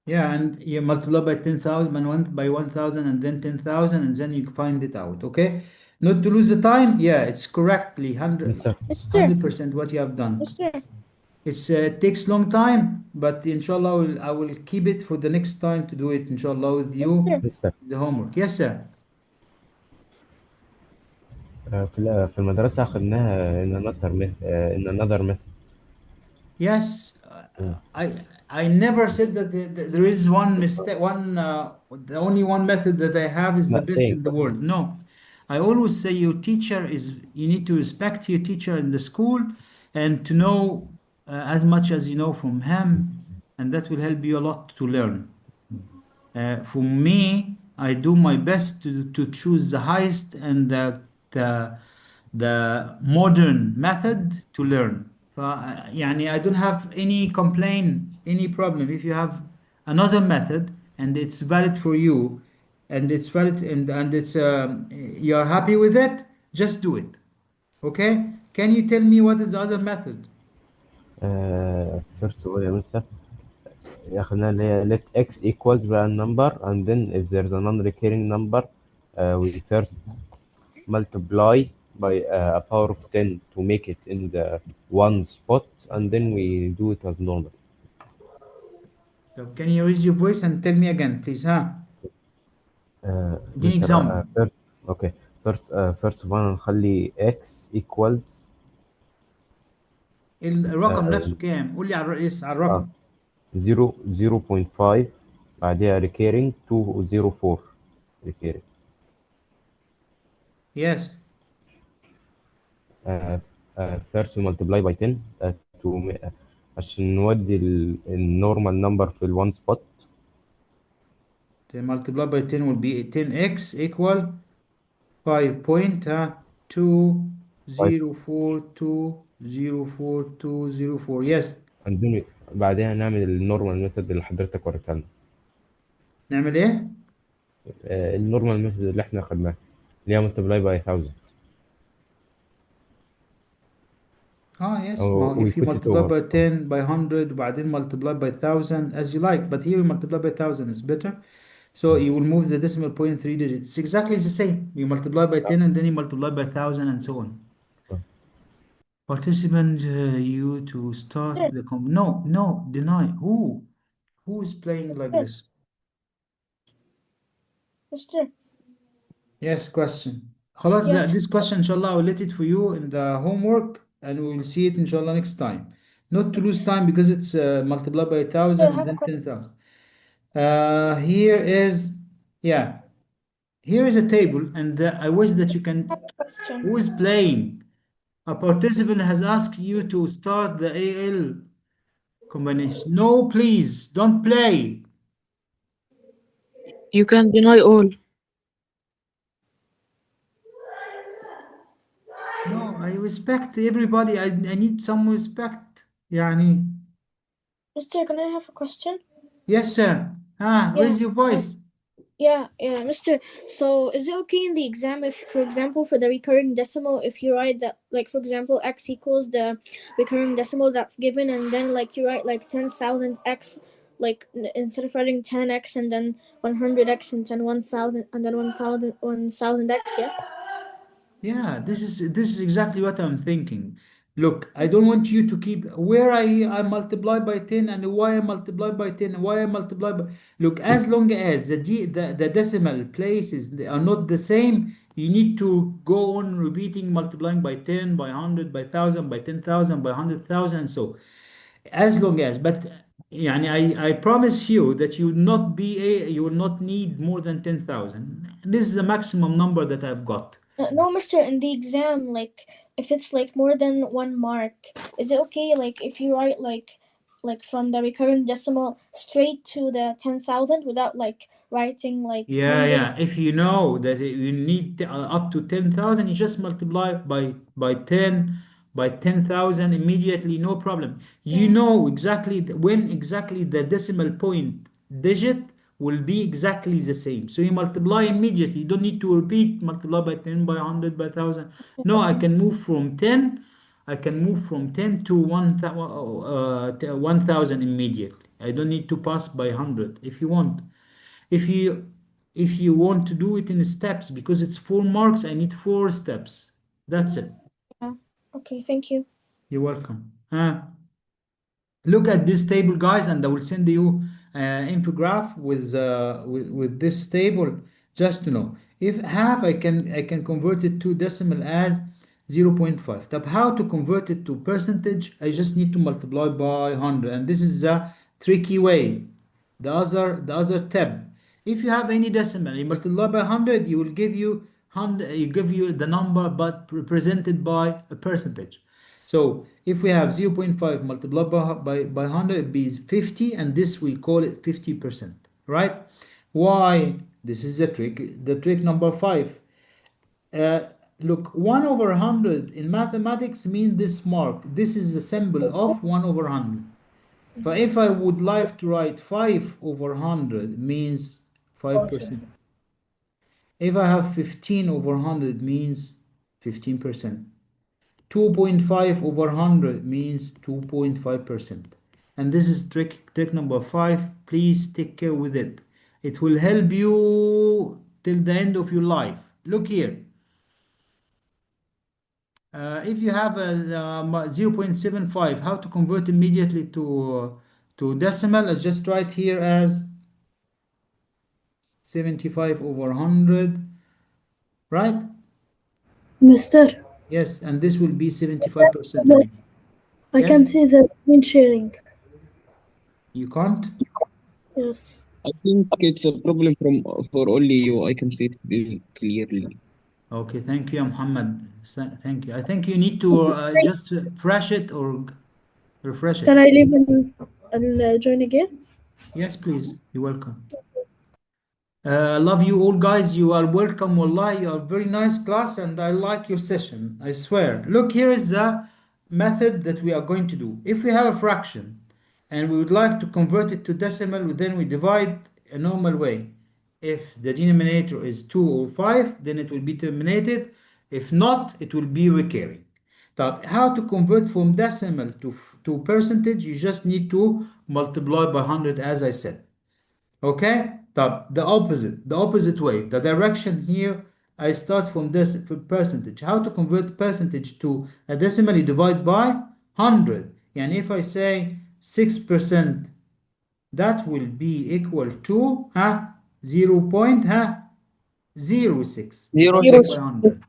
Yeah, and you multiply by 10,000 and by 1,000 and then 10,000, and then you find it out. Okay. Not to lose the time. Yeah, it's correctly 100% what you have done. It takes long time, but inshallah I will keep it for the next time to do it inshallah with you. The homework. Yes, sir. في المدرسة أخدناها in another method. Yes, I never said that there is one mistake. The only one method that I have is the Not best saying in the this. world. No, I always say you need to respect your teacher in the school and to know as much as you know from him, and that will help you a lot to learn. For me, I do my best to choose the highest and the modern method to learn. يعني I don't have any complaint, any problem. If you have another method and it's valid for you, and it's valid and it's you're happy with it, just do it. Okay? Can you tell me what is the other method? First of all يا مستر أخدنا اللي هي let x equals by a number, and then if there's a non-recurring number we first multiply by a power of 10 to make it in the one spot, and then we do it as normal. So can you raise your voice and tell me again, please? اديني example. First, okay. First of all نخلي x equals الرقم نفسه كام؟ قول لي على الرقم. 0.5 بعدها recurring 204 recurring. Yes. First we multiply by 10 عشان نودي النورمال نمبر في ال one spot. Then multiply by 10 will be 10x equal 5.204204204. Yes. عندنا بعدها نعمل النورمال ميثود اللي حضرتك وريتها لنا. نعمل ايه؟ النورمال ميثود اللي احنا خدناها اللي هي multiply by 1000. Yes. Oh, Well, we if you put it multiply over. by 10 by 100 وبعدين multiply by 1000 as you like, but here we multiply by 1000 is better. So you will move the decimal point 3 digits. It's exactly the same. You multiply by 10 and then you multiply by 1000 and so on. Participant, you to start the no, deny. Who is playing like this? Mister. Yes, question. خلاص, Yeah. this question inshallah I will let it for you in the homework and we will see it inshallah next time. Not to lose time because it's multiplied by 1000 and then 10,000. Here is a table and I wish that you can. Question. Who is playing? A participant has asked you to start the AL combination. No, please don't play. You can deny all. No, I respect everybody. I need some respect. Yani. Mister, can I have a question? Yes, sir. Raise your voice. Yeah, Mister. So is it okay in the exam if, for example, for the recurring decimal, if you write that, like, for example, x equals the recurring decimal that's given, and then like you write like 10,000 x, like instead of writing 10x and then 100x and then 1,000 and then 1,000 x, yeah? Yeah, this is exactly what I'm thinking. Look, I don't want you to keep where I multiply by 10 and why I multiply by 10 and why I multiply by. Look, as long as the decimal places they are not the same, you need to go on repeating multiplying by 10, by 100, by 1,000, by 10,000, by 100,000. So as long as, but يعني I promise you that you will not need more than 10,000. This is the maximum number that I've got. No, Mister, in the exam, like, if it's like more than 1 mark, is it okay, like, if you write like from the recurring decimal straight to the 10,000 without like writing like Yeah. If you know that you need up to 10,000, you just multiply by 10 by 10,000 immediately, no problem. You know exactly when exactly the decimal point digit will be exactly the same. So you multiply immediately. You don't need to repeat multiply by 10 by 100 by 1,000. No, I can move from 10. I can move from 10 to 1,000 immediately. I don't need to pass by 100 if you want. If you want to do it in steps because it's 4 marks, I need 4 steps. That's it. Okay, thank you. You're welcome. Look at this table, guys, and I will send you infograph with this table just to know. If half, I can convert it to decimal as 0.5. طب how to convert it to percentage? I just need to multiply by 100, and this is the tricky way. The other tab. If you have any decimal, you multiply by 100, you will give you 100. You give you the number, but represented by a percentage. So if we have 0.5 multiplied by 100, it be 50, and this we call it 50%, right? Why? This is the trick. The trick number 5. Look, 1 over 100 in mathematics means this mark. This is the symbol of 1 over 100. But if I would like to write 5 over 100 means 5%. If I have 15 over 100 means 15%. 2.5 over 100 means 2.5%. And this is trick number 5. Please take care with it. It will help you till the end of your life. Look here. If you have a 0.75, how to convert immediately to decimal? I'll just write here as 75 over 100, right? Mister, Yes, and this will be 75%. I Yes? can see the screen sharing. You can't? Yes. I think it's a problem for only you. I can see it clearly. Okay, thank you, Muhammad. Thank you. I think you need to just fresh it or refresh Can it. I leave and join again? Yes, please. You're welcome. Love you all, guys. You are welcome. Wallah, you are very nice class, and I like your session. I swear. Look, here is the method that we are going to do. If we have a fraction and we would like to convert it to decimal, then we divide a normal way. If the denominator is 2 or 5, then it will be terminated. If not, it will be recurring. How to convert from decimal to percentage? You just need to multiply by 100, as I said. Okay, the opposite way, the direction here, I start from this percentage. How to convert percentage to a decimal? You divide by 100. And if I say 6%, that will be equal to 0.06. 0.06. Divided by 100.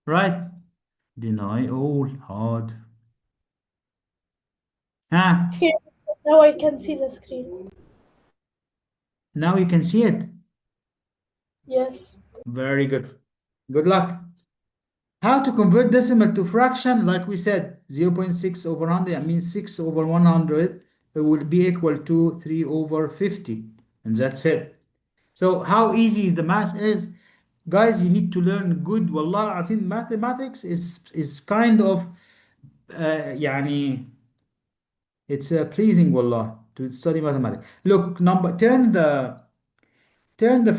Right? Deny all hard. Here, now I can see the screen. Now you can see it. Yes. Very good. Good luck. How to convert decimal to fraction? Like we said, 0.6 over 100, that means 6 over 100, it will be equal to 3 over 50. And that's it. So how easy the math is. Guys, you need to learn good. Wallah, I think mathematics is kind of, يعني, it's pleasing, wallah, to study mathematics. Look, turn the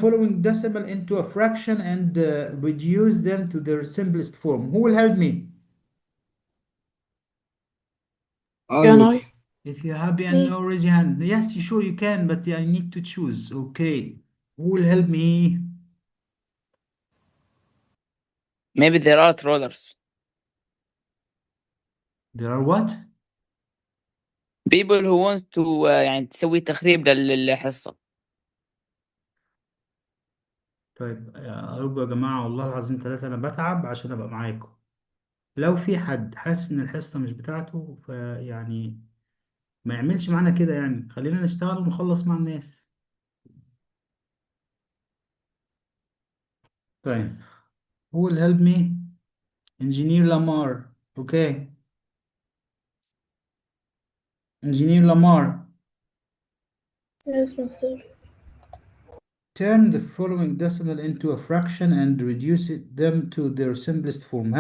following decimal into a fraction and reduce them to their simplest form. Who will help me? Can I? If you're happy and Me. no, raise your hand. Yes, you sure you can, but I need to choose. Okay. Who will help me? Maybe there are trollers. There are what? People who want to يعني تسوي تخريب للحصة. طيب أرجو يا جماعة والله العظيم ثلاثة، أنا بتعب عشان أبقى معاكم. لو في حد حاسس إن الحصة مش بتاعته فيعني ما يعملش معانا كده، يعني خلينا نشتغل ونخلص مع الناس. طيب. Who will help me? Engineer Lamar. Okay. Engineer Lamar. Yes, Master. Turn the following decimal into a fraction and reduce them to their simplest form.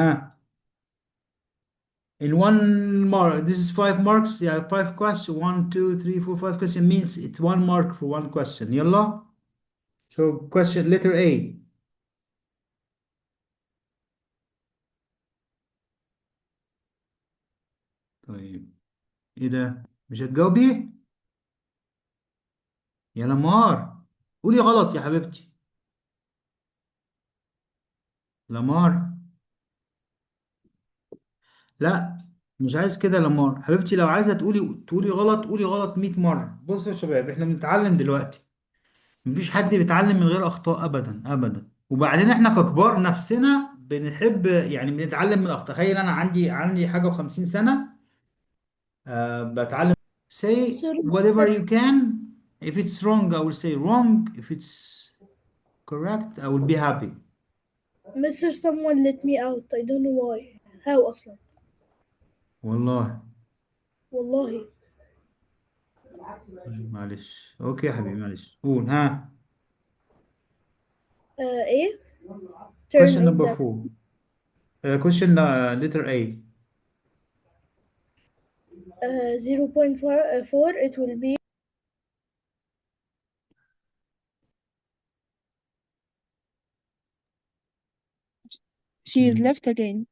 In 1 mark, this is 5 marks. Yeah, 5 questions. 1, 2, 3, 4, 5 questions means it's 1 mark for 1 question. Yalla. So question letter A. طيب ايه ده؟ مش هتجاوبي؟ يا لمار قولي غلط يا حبيبتي. لمار لا، مش عايز كده يا لمار حبيبتي. لو عايزه تقولي غلط، قولي غلط 100 مره. بصوا يا شباب، احنا بنتعلم دلوقتي، مفيش حد بيتعلم من غير اخطاء ابدا ابدا. وبعدين احنا ككبار نفسنا بنحب يعني بنتعلم من الاخطاء. تخيل انا عندي حاجه و50 سنه بتعلم. say Sorry, whatever you can. If it's wrong I will say wrong, if it's correct I will be happy. Mr. Someone let me out. I don't know why. How أصلا؟ والله والله. معلش. اوكي يا حبيبي معلش. قول إيه؟ question Turn of number the 4. Question letter A. 0.4. It will be. She is left again.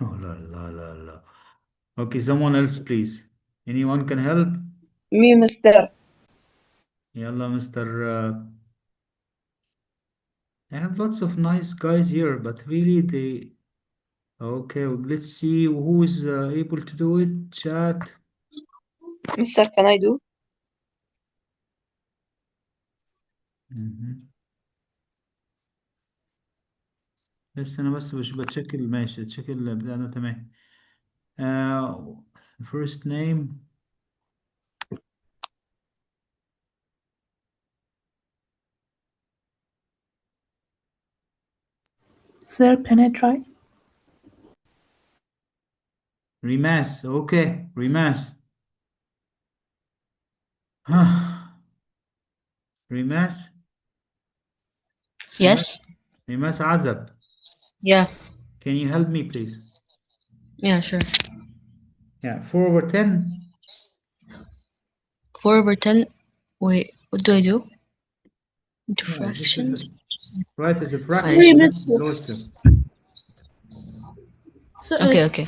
Oh la la la la. Okay, someone else please. Anyone can help? Me, Mr. Yalla, Mr. I have lots of nice guys here, but really they. Okay, let's see who is able to do it. Chat. Mr. Can I do? بس أنا مش بتشكل. ماشي، تشكل بتاعنا تمام. First name. Sir, can I try? Rimas, okay, Rimas. Rimas, Yes. Rimas Azab. Yeah. Can you help me, please? Yeah, sure. Yeah, 4/10. 4/10. Wait, what do I do? Into Yeah, just fractions? write as a Sorry, fraction, Mister. lowest term. So, Okay, okay.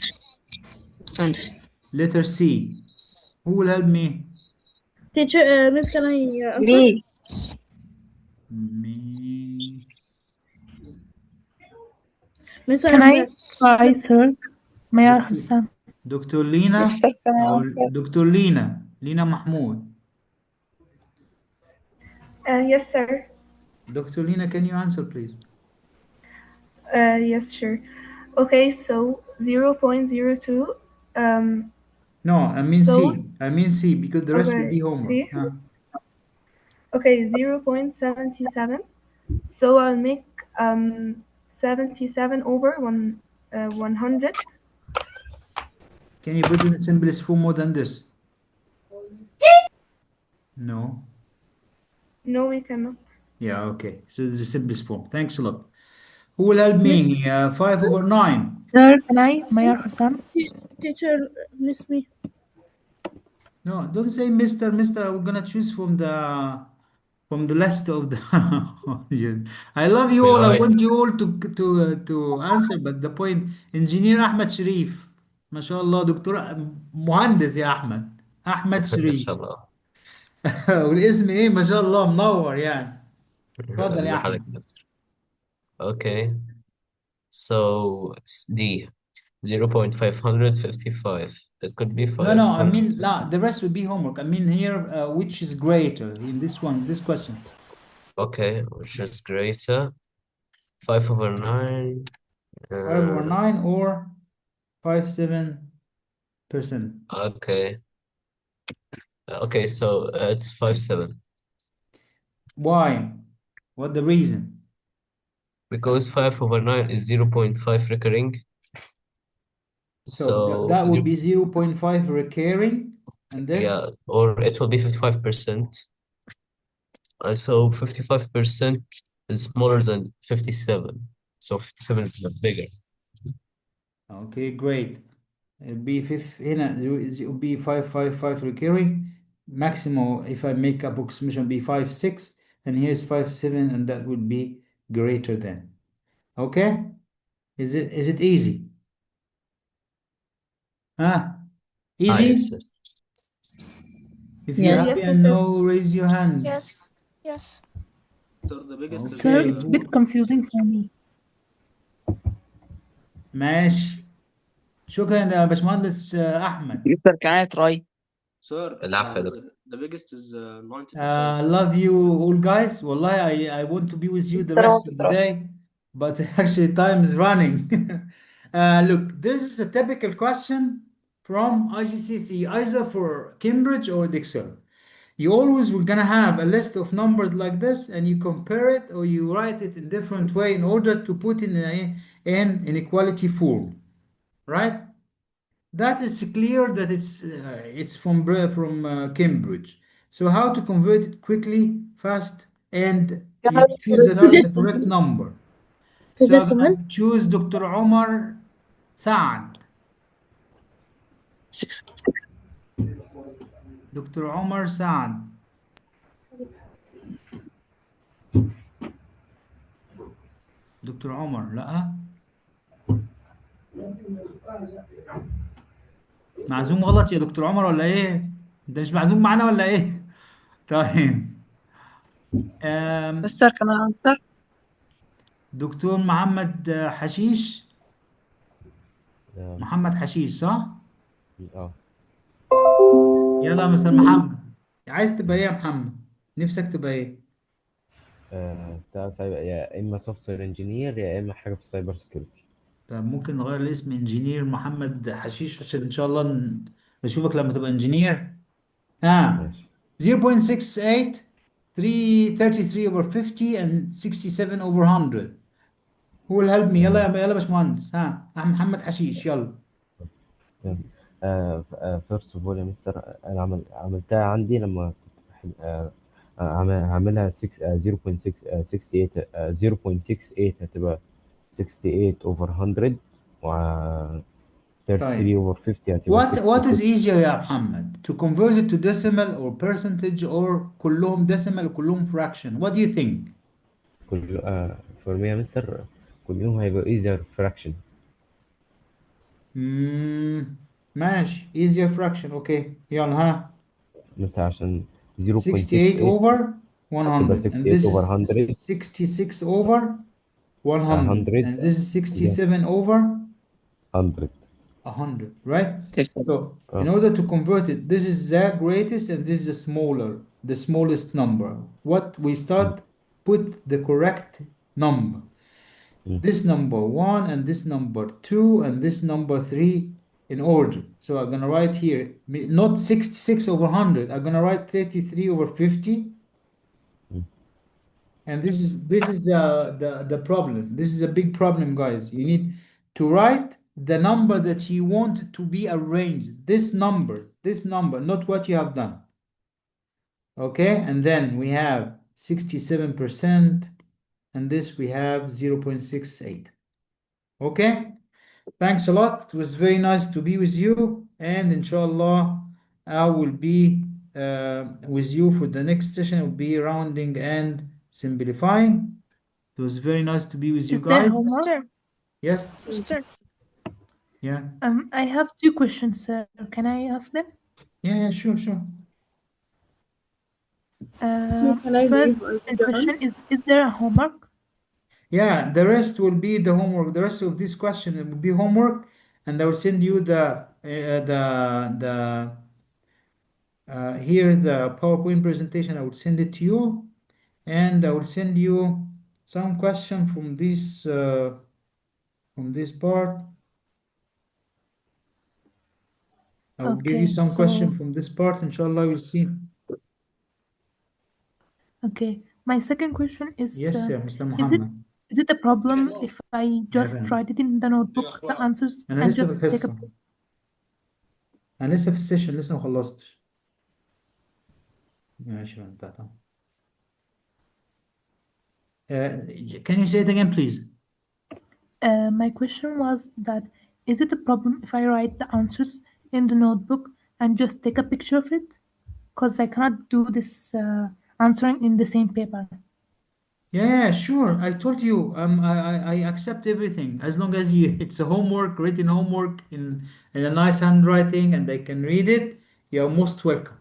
Understand. Letter C. Who will help me? teacher, Miss, can I answer? Lee. Me. Miss, Can I'm I try, sir? Mayar Dr. Hussein. Dr. Lina Mister, can I or answer? Dr. Lina Mahmoud. Yes, sir. Dr. Lina, can you answer, please? Yes, sure. Okay, so 0.02. No, I mean So, C. I mean C because the rest will be okay, homework. see. Okay, 0.77. So I'll make 77 over 100. Can you put in the simplest form more than this? No. No, we cannot. Yeah, okay. So this is the simplest form. Thanks a lot. Who will help me? 5/9. Sir, can I? Mayar Hussein. teacher, miss me. No, don't say Mr. I'm gonna choose from the list of the audience. I love you all. I want you all to answer, but the point, Engineer Ahmed Sharif. ما شاء الله دكتور مهندس يا أحمد. أحمد ما شريف. شاء الله. والاسم إيه ما شاء الله منور يعني. اتفضل يا لحضرتك أحمد. مستر. Okay. So it's D. 0.555. It could be No, I 500. mean, the rest would be homework. I mean here, which is greater in this question? Okay, which is greater? 5/9. 5/9 or 5/7%. Okay. Okay, so it's 5/7. Why? What the reason? Because 5/9 is 0.5 recurring. So that would be 0.5 recurring, and this? Yeah, or it will be 55%. And so 55% is smaller than 57. So 57 is bigger. Okay, great. It'll be هنا it will be 555 recurring. Maximum, if I make approximation, be 5.6, and here's 5.7, and that would be greater than. Okay? Is it easy? Huh? Easy? Yes. If you're Yes. happy and no, raise your hand. Yes. Yes. Sir, it's a bit confusing for me. ماشي. شكرا يا باشمهندس أحمد. Mister, can I try? Sir, العفو يا دكتور. the biggest is 90%. Love you all guys. Wallahi, I want to be with you the rest of the day, but actually time is running. Look, this is a typical question from IGCSE, either for Cambridge or Dixon. You always were gonna have a list of numbers like this, and you compare it or you write it in different way in order to put in an inequality form, right? That is clear that it's from Cambridge. So how to convert it quickly, fast, and you choose the correct number. So I'm gonna choose Dr. Omar Saad. Dr. Omar Saad. دكتور عمر لا معزوم غلط يا دكتور عمر ولا ايه؟ انت مش معزوم معانا ولا ايه؟ طيب مستر كان answer. دكتور محمد حشيش. محمد حشيش صح؟ يلا يا مستر محمد، عايز تبقى ايه يا محمد؟ نفسك تبقى ايه؟ بتاع يا اما سوفت وير انجينير يا اما حاجه في السايبر سكيورتي. طب ممكن نغير الاسم انجينير محمد حشيش عشان ان شاء الله نشوفك لما تبقى انجينير. ماشي. 0.68 33 over 50 and 67 over 100. who will help me يلا يلا باشمهندس ها محمد حشيش يلا. first of all يا مستر أنا عملتها عندي لما كنت هعملها 0.68 هتبقى 68 over 100 و 33 over 50 هتبقى 66. What is easier يا محمد to convert it to decimal or percentage or كلهم decimal وكلهم fraction? What do you think? for me يا مستر كلهم هيبقى easier fraction. ماشي easier fraction اوكي يلا ها. مستر عشان 68 over 100 68 and this over is 100 66 over 100 and this is 67 over 100. 100, right? So in order to convert it, this is the greatest and this is the smallest number. What we start, put the correct number. This number 1 and this number 2 and this number 3 in order. So I'm gonna write here, not 66 over 100, I'm gonna write 33 over 50. And this is the problem. This is a big problem, guys. You need to write the number that you want to be arranged. This number, not what you have done. Okay, and then we have 67%, and this we have 0.68. Okay, thanks a lot. It was very nice to be with you, and inshallah, I will be with you for the next session. Will be rounding and simplifying. It was very nice to be with you Is there guys. homework? Yes. Mister? Yeah. I have 2 questions, sir. Can I ask them? Yeah, sure. can I First leave? question is there a homework? Yeah, the rest will be the homework. The rest of this question will be homework, and I will send you the here the PowerPoint presentation. I will send it to you, and I will send you some question from this part. I will give you some question from this part. Inshallah, you'll see. Okay. My second question is Yes, Mr. Muhammad. is it a problem if I just write it in the notebook the answers أنا and لسه just في take a الحصة. أنا لسه في السيشن لسه ما خلصتش. ماشي طبعا. Can you say it again, please? My question was that is it a problem if I write the answers in the notebook and just take a picture of it? Because I cannot do this answering in the same paper. Yeah, sure. I told you, I accept everything as long as it's a homework, written homework in a nice handwriting, and they can read it. You're most welcome.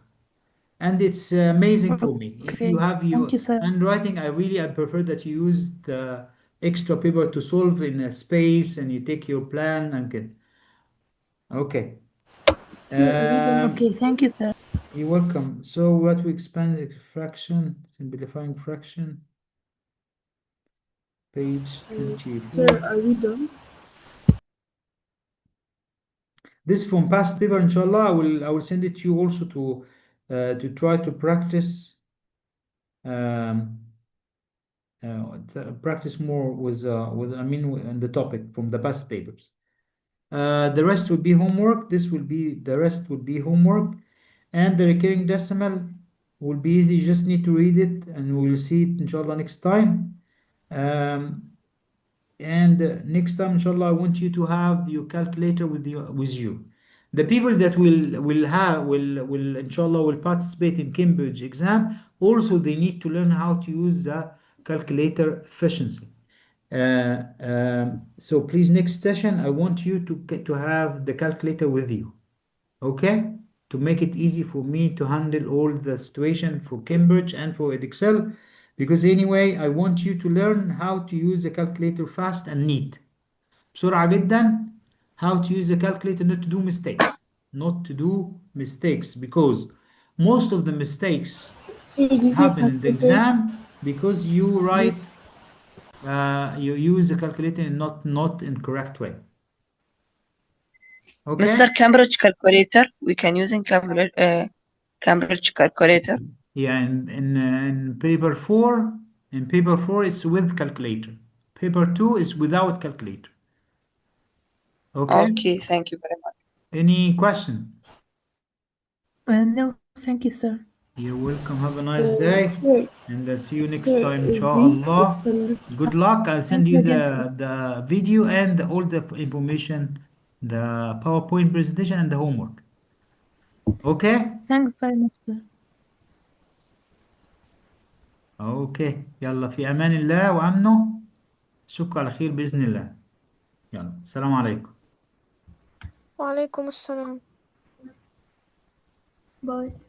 And it's amazing for me. If you have your handwriting, I prefer that you use the extra paper to solve in a space, and you take your plan and get. Okay. Okay, thank you, sir. You're welcome. So what we expanded fraction, simplifying fraction. Page 24. Sir, are we done? This from past paper, inshallah. I will send it to you also to try to practice practice more with the topic from the past papers. The rest will be homework. The rest will be homework, and the recurring decimal will be easy. You just need to read it, and we will see it inshallah next time. And next time, inshallah, I want you to have your calculator with you. The people that will inshallah will participate in Cambridge exam. Also, they need to learn how to use the calculator efficiently. So please, next session, I want you to have the calculator with you, okay? To make it easy for me to handle all the situation for Cambridge and for Edexcel. Because anyway, I want you to learn how to use the calculator fast and neat. بسرعة جدا. How to use the calculator, not to do mistakes. Because most of the mistakes happen in the exam because you write, you use the calculator in not in correct way. Okay. Mr. Cambridge calculator, we can use in Cambridge calculator. Yeah, in paper 4, it's with calculator. paper 2 is without calculator. Okay? Okay, thank you very much. Any question? No, thank you, sir. You're welcome. Have a nice day. Sir, And I'll see you next sir, time, is inshallah. this Good luck. I'll send Thank you you again, sir. the video and all the information, the PowerPoint presentation and the homework. Okay? Thanks very much, sir. اوكي يلا في امان الله وامنه. اشوفكم على خير باذن الله. يلا السلام عليكم. وعليكم السلام. Bye.